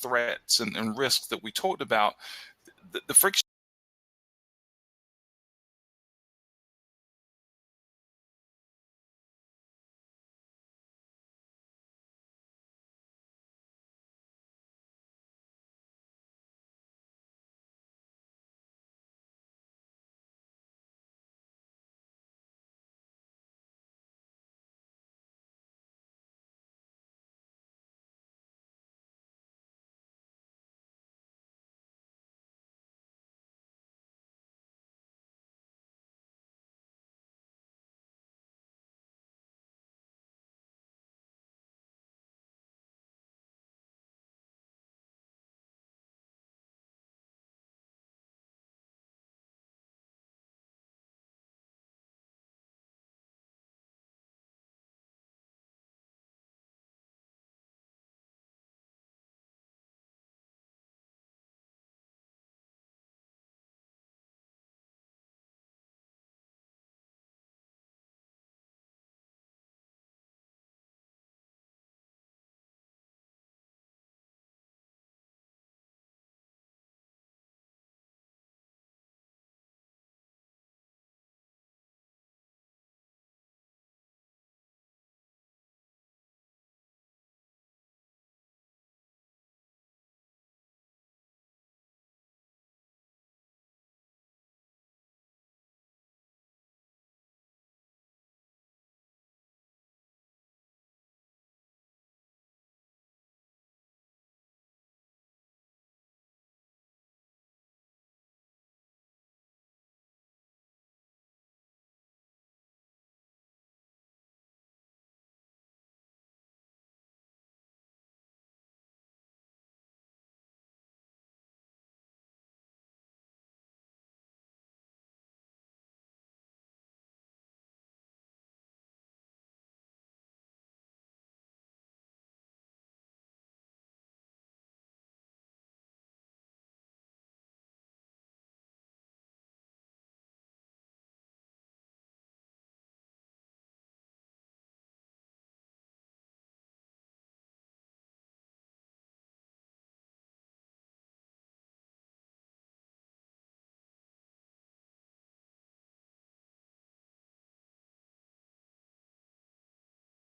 threats and risks that we talked about, the friction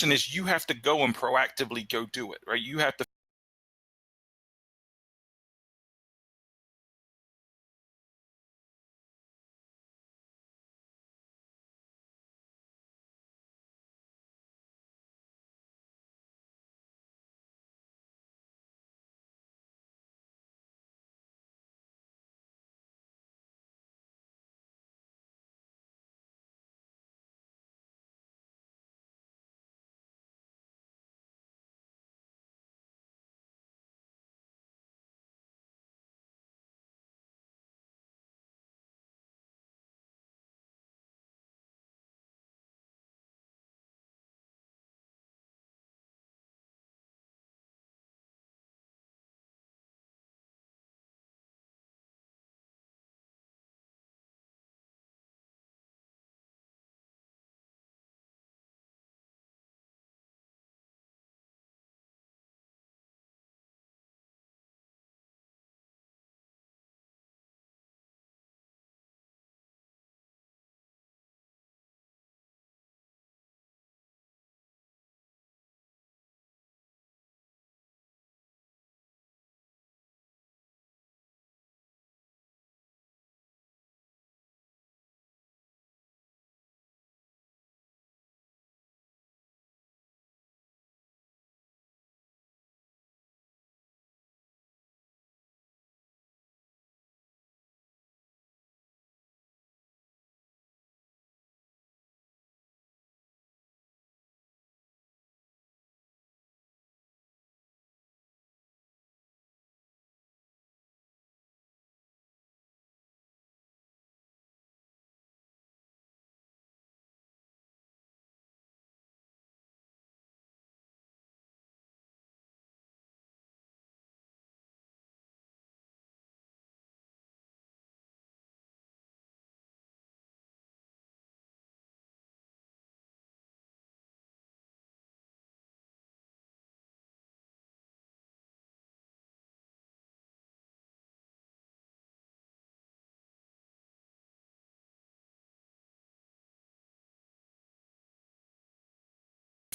is you have to go and proactively go do it, right? You have to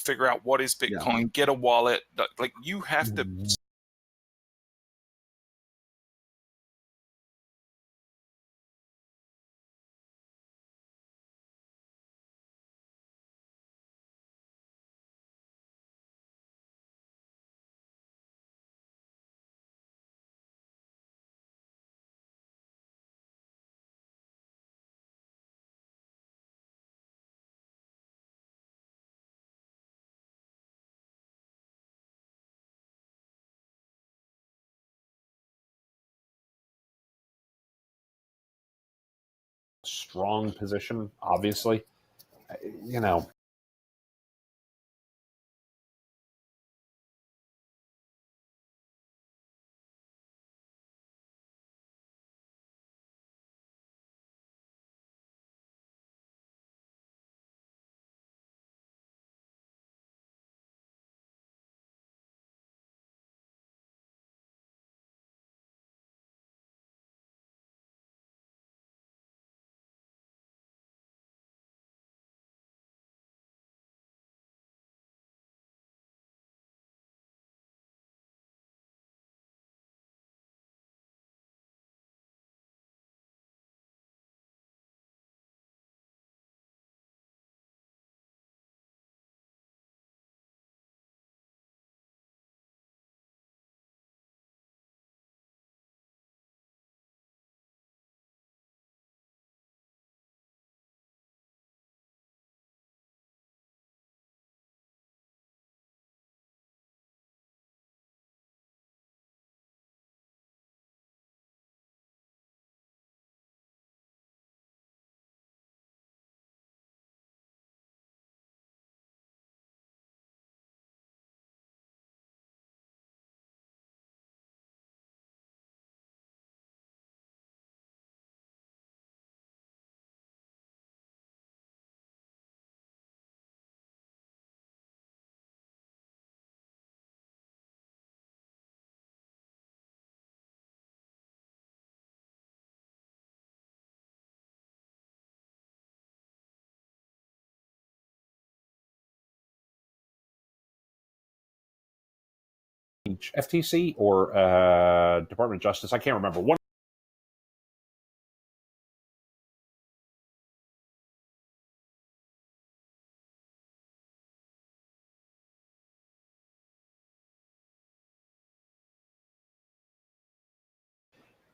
figure out what is Yeah. Bitcoin, get a wallet. Like you have to. Strong position, obviously. You know, FTC or Department of Justice, I can't remember. One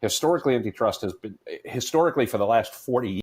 historically, antitrust has been historically for the last 40 years.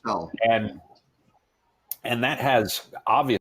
Sell. And that has obviously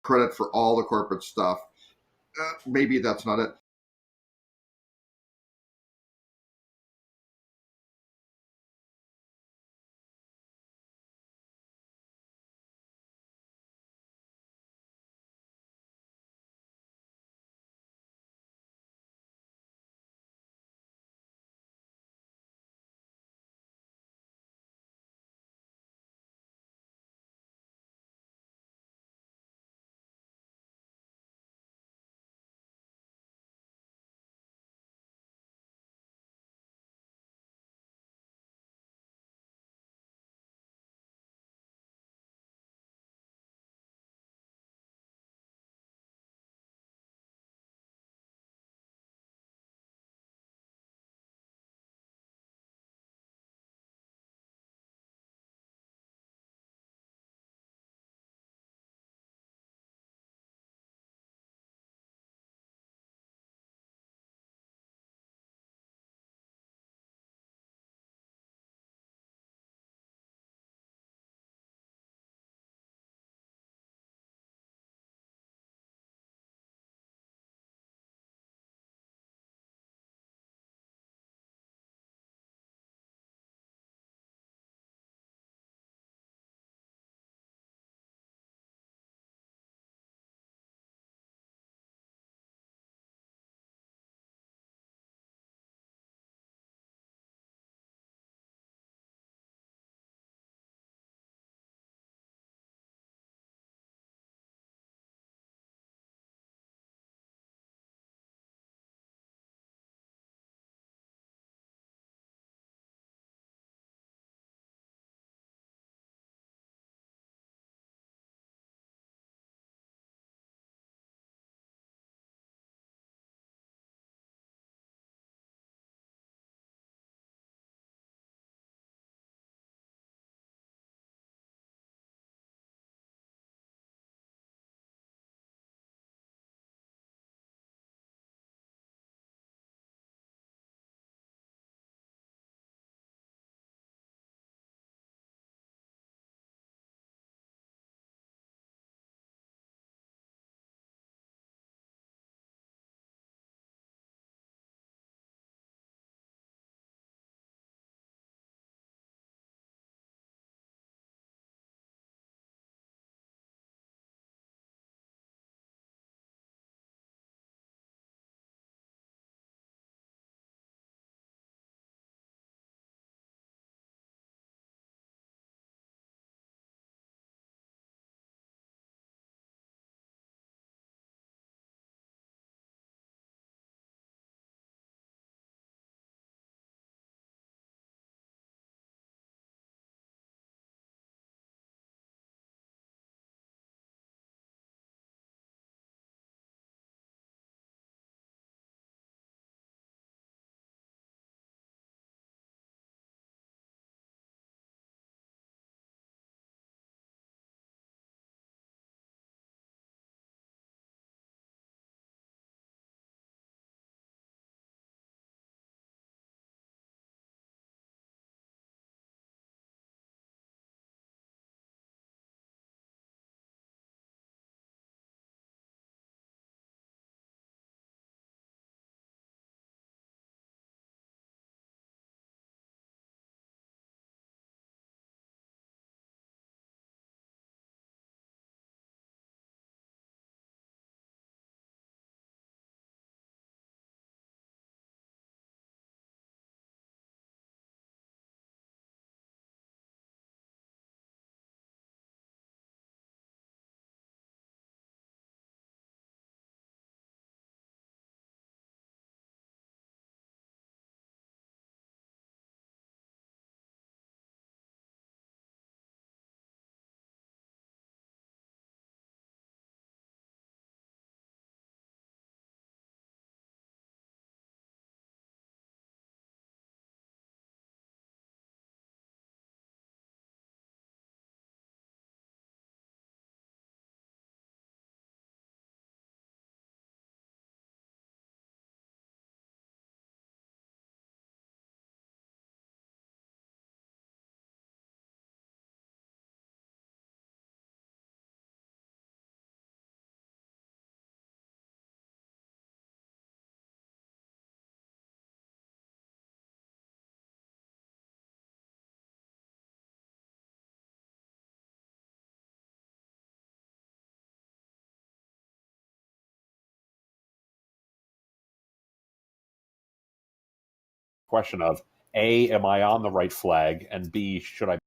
credit for all the corporate stuff. Maybe that's not it. question of A, am I on the right flag? And B, should I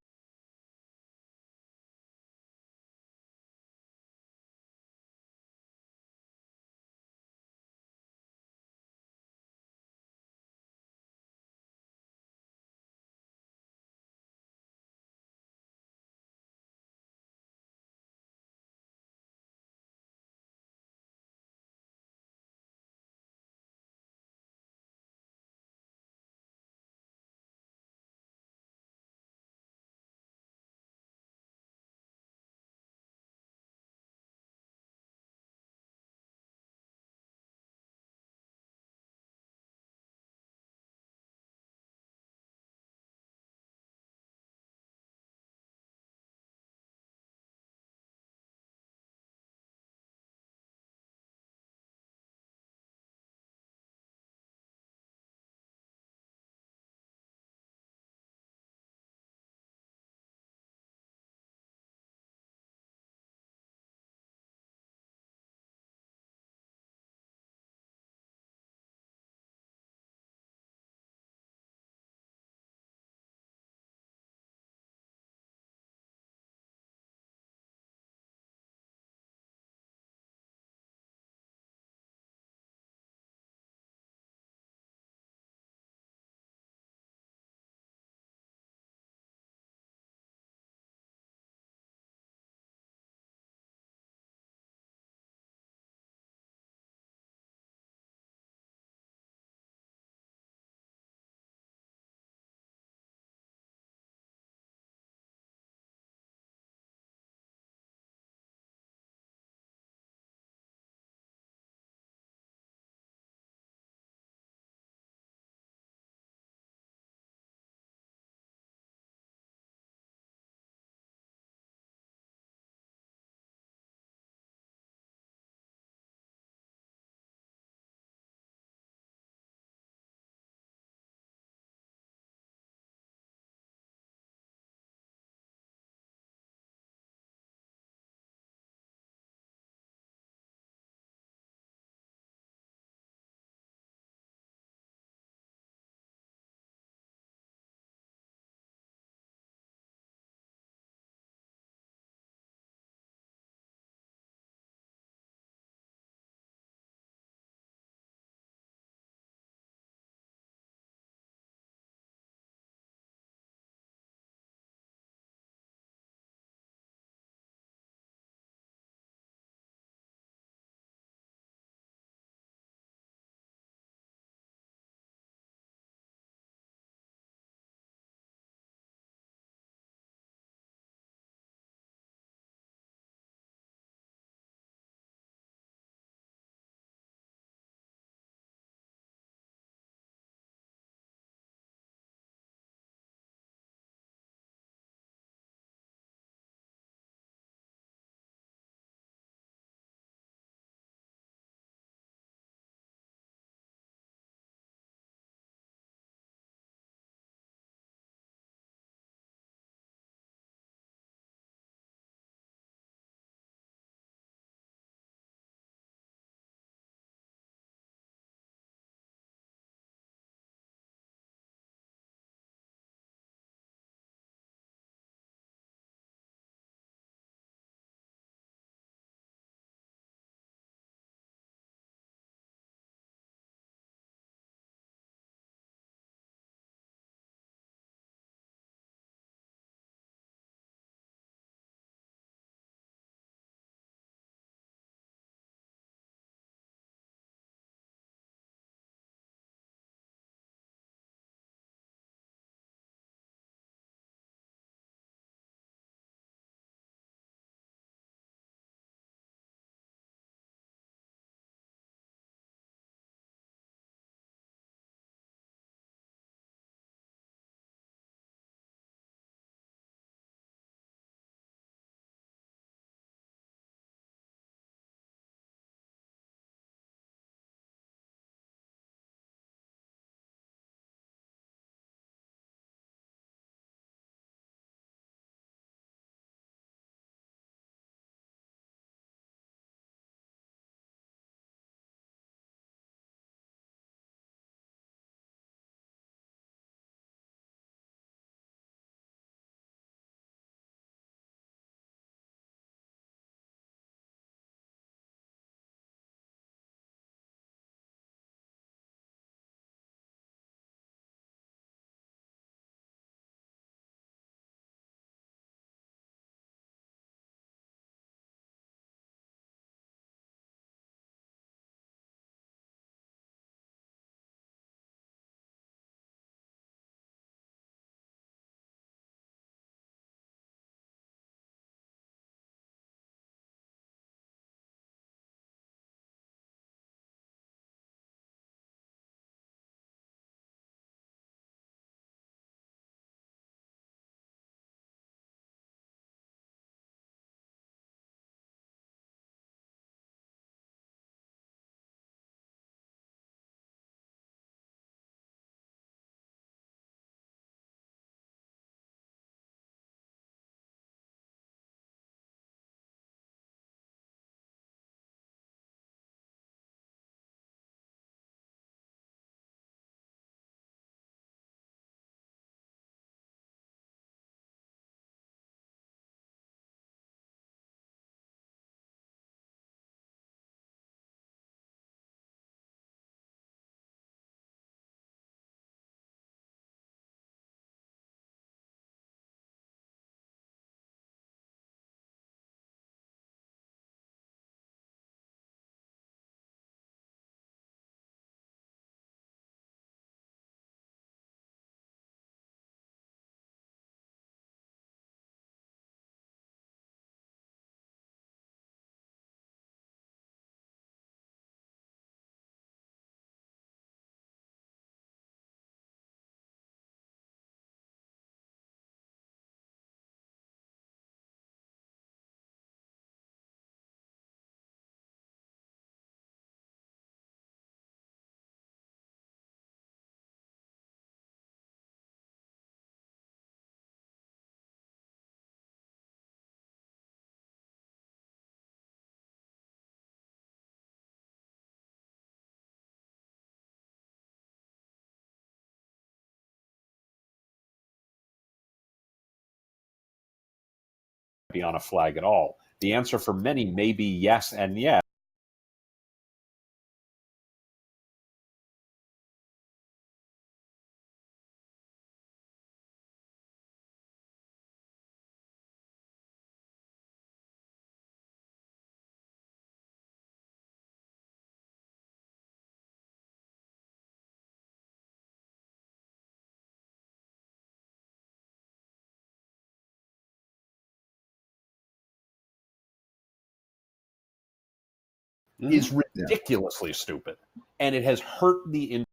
be on a flag at all? The answer for many may be yes and yes. Is ridiculously stupid, and it has hurt the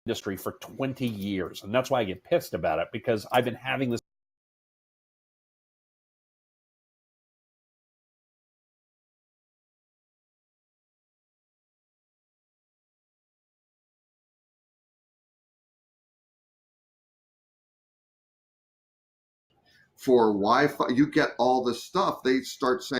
industry for 20 years. And that's why I get pissed about it, because I've been having this. For Wi-Fi, you get all this stuff. They start saying,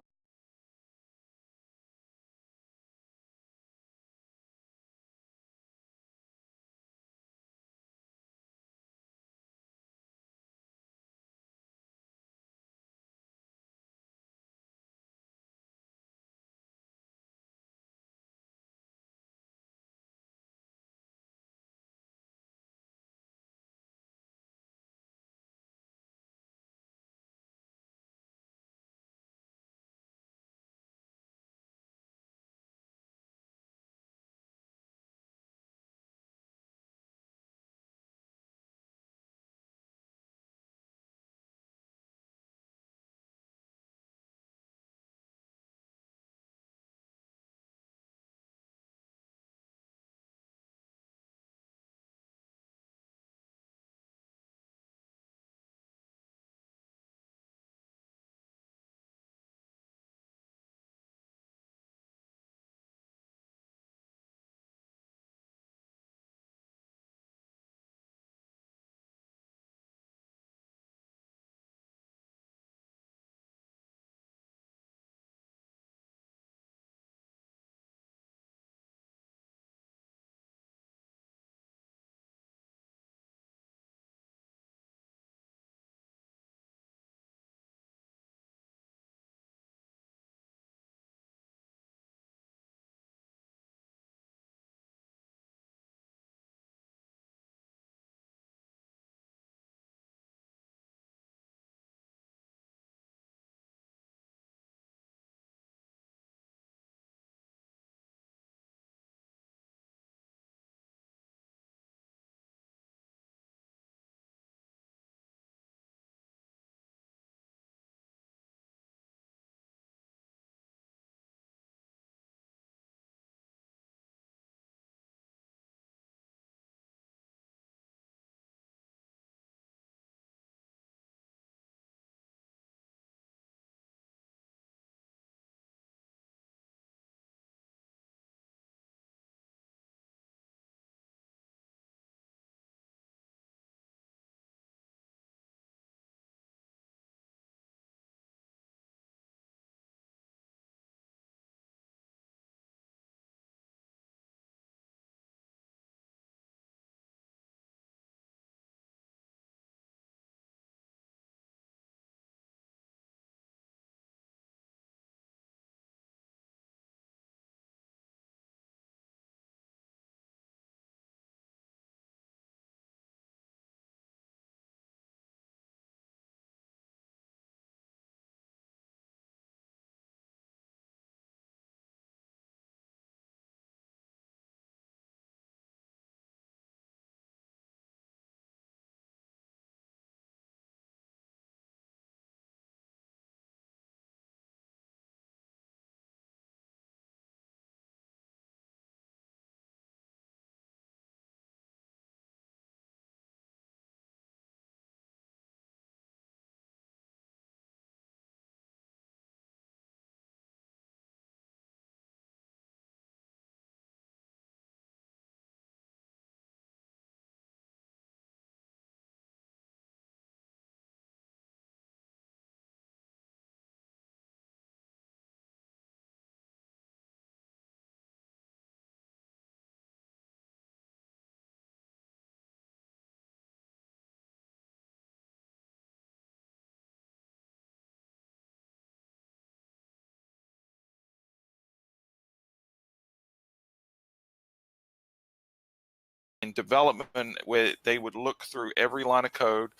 in development where they would look through every line of code.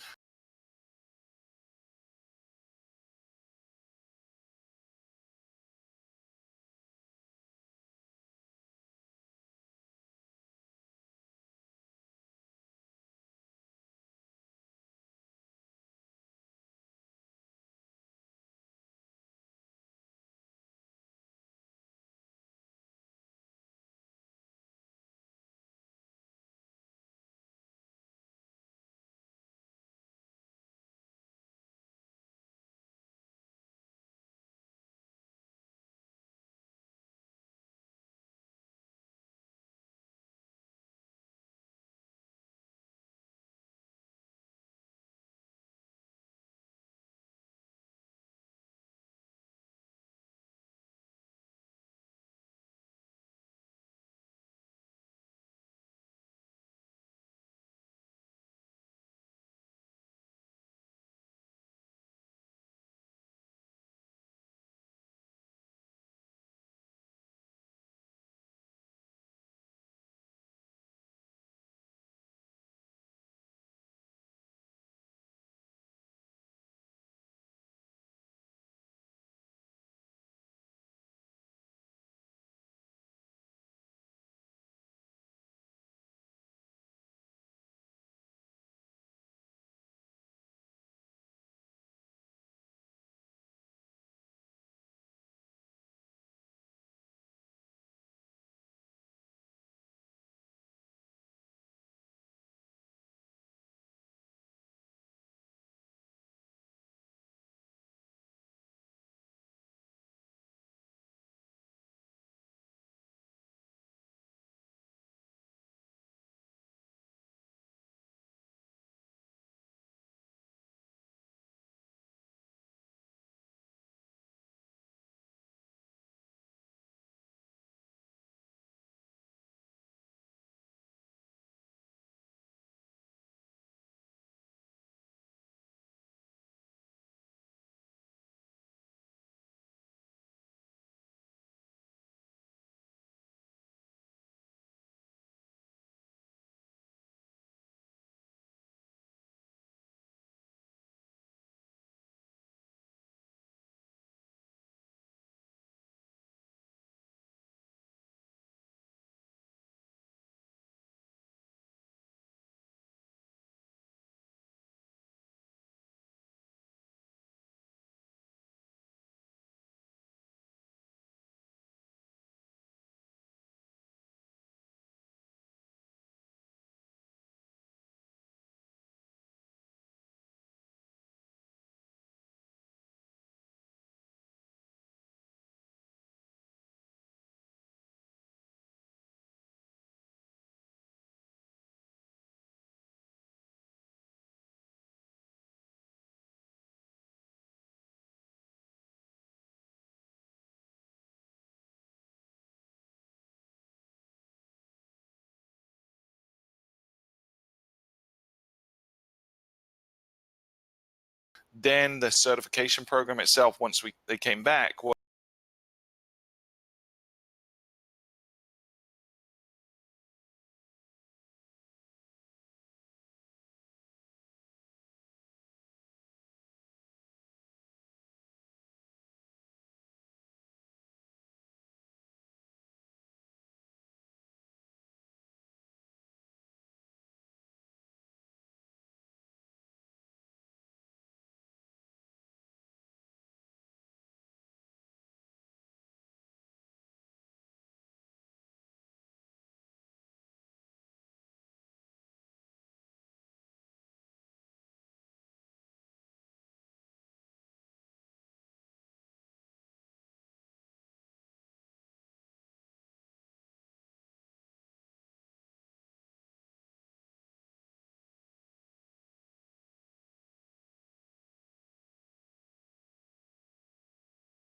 then the certification program itself, once they came back,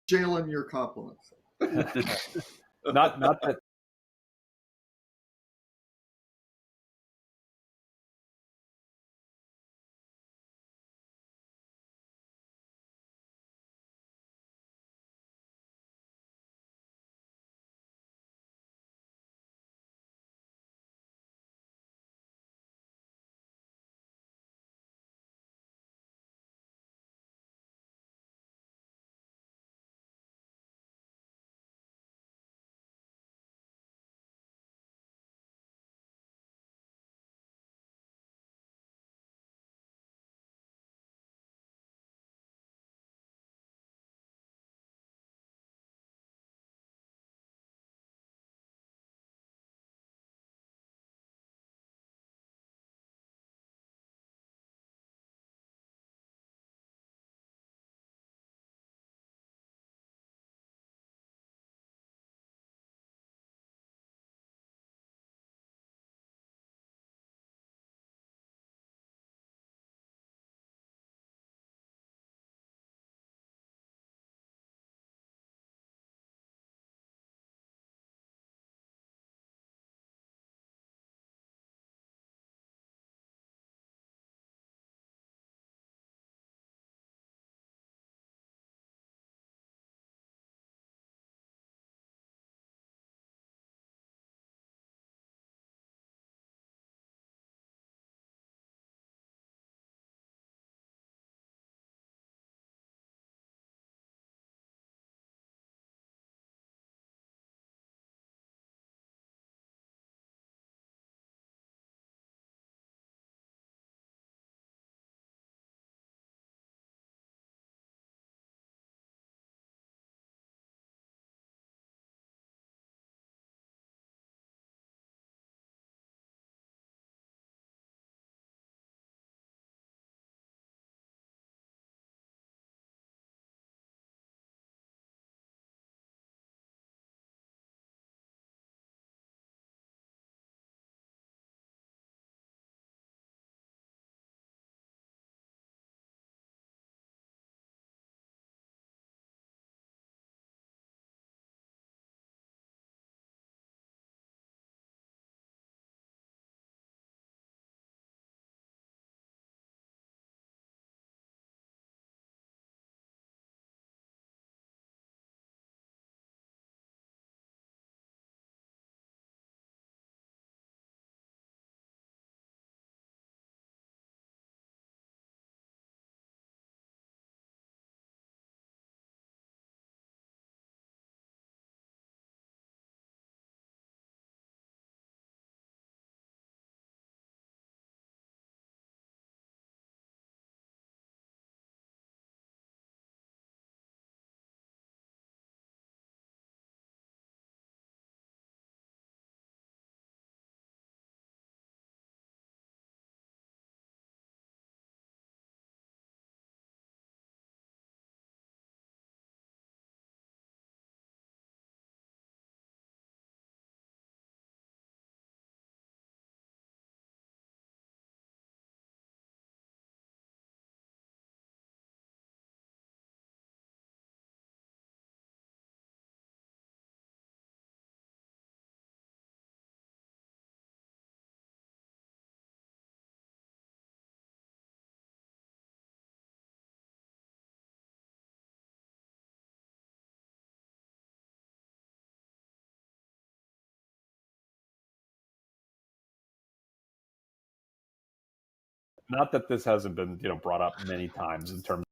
Jalen, your compliments. Not that not that this hasn't been brought up many times in terms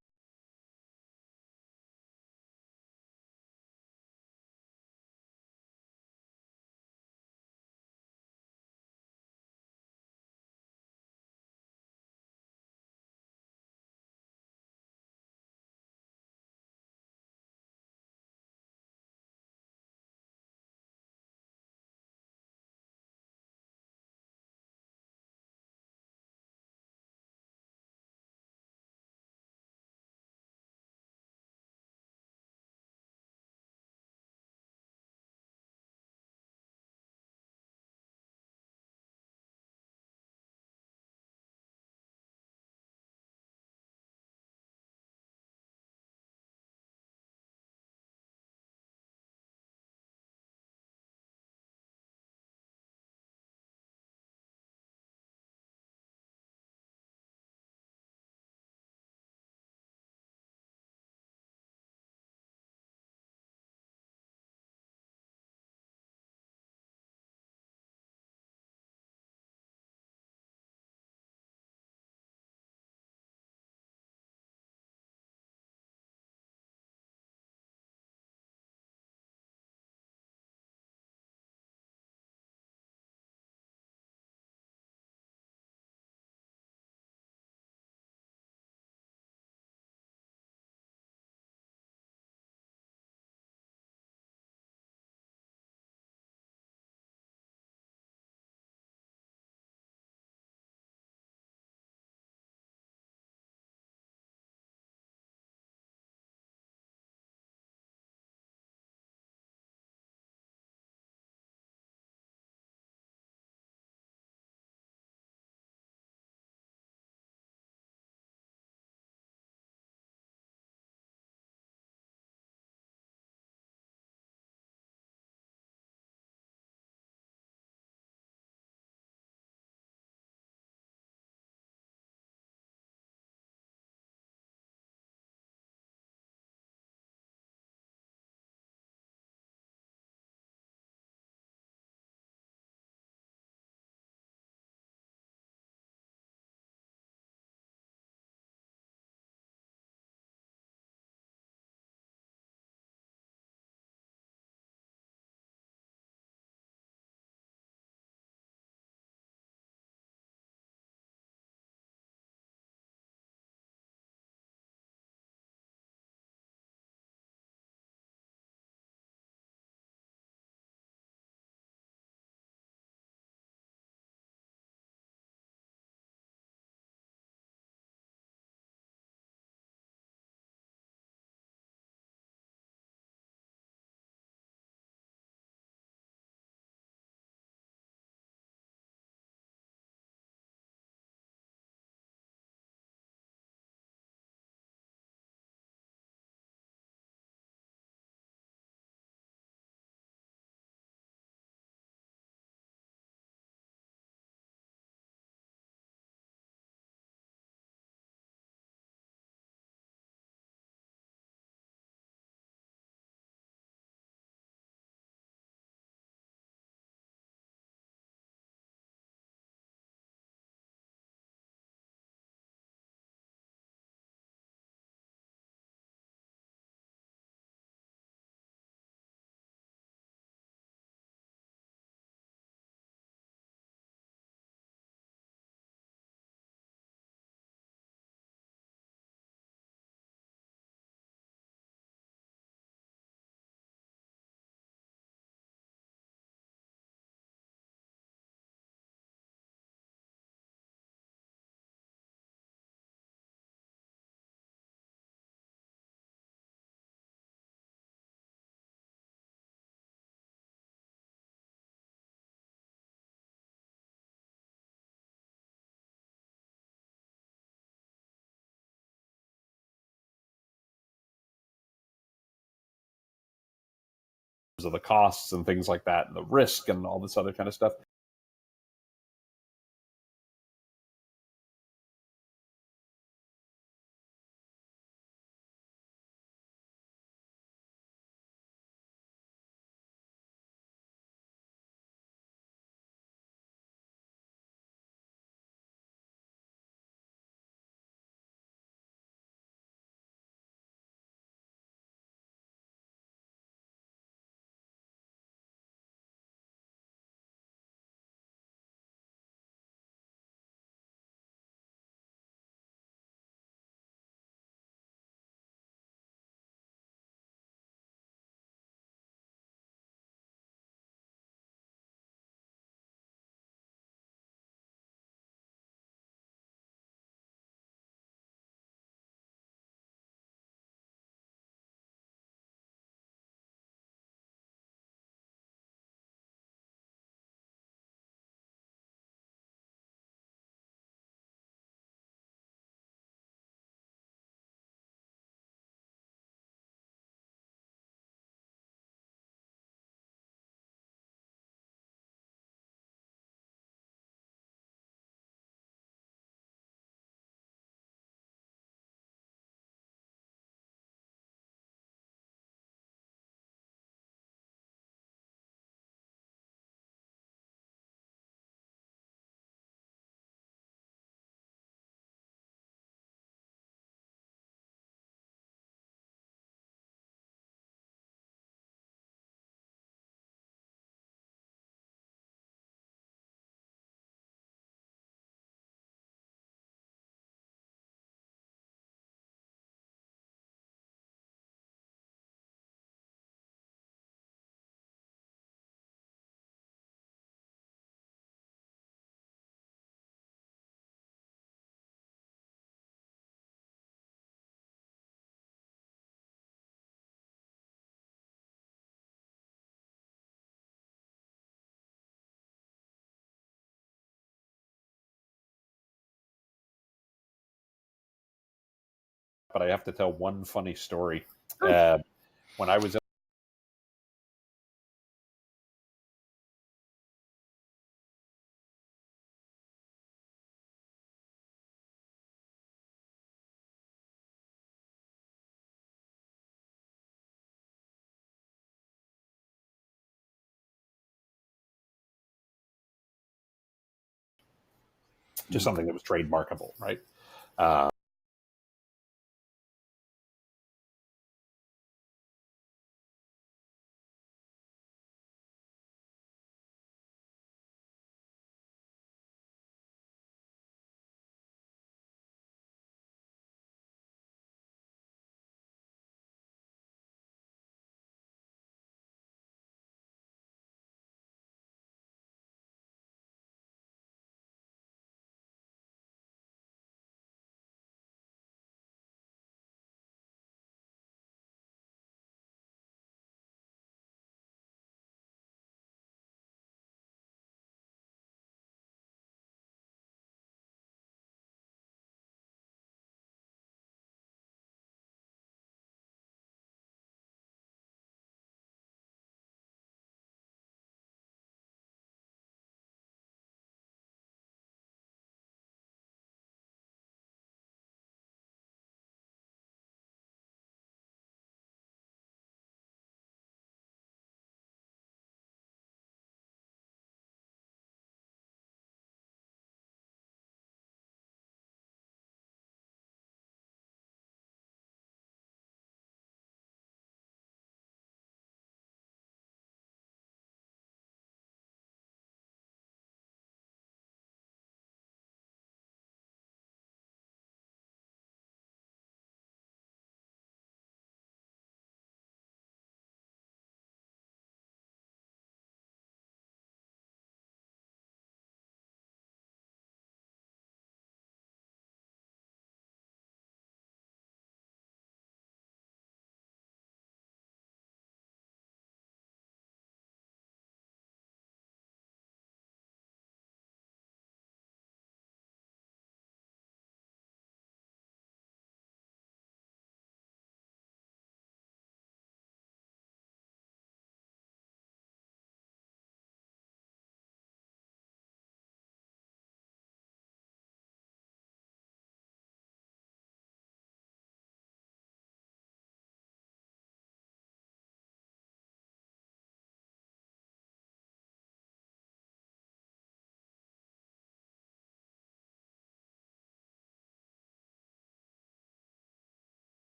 of the costs and things like that, and the risk and all this other kind of stuff. but I have to tell one funny story. When I was just something that was trademarkable, right?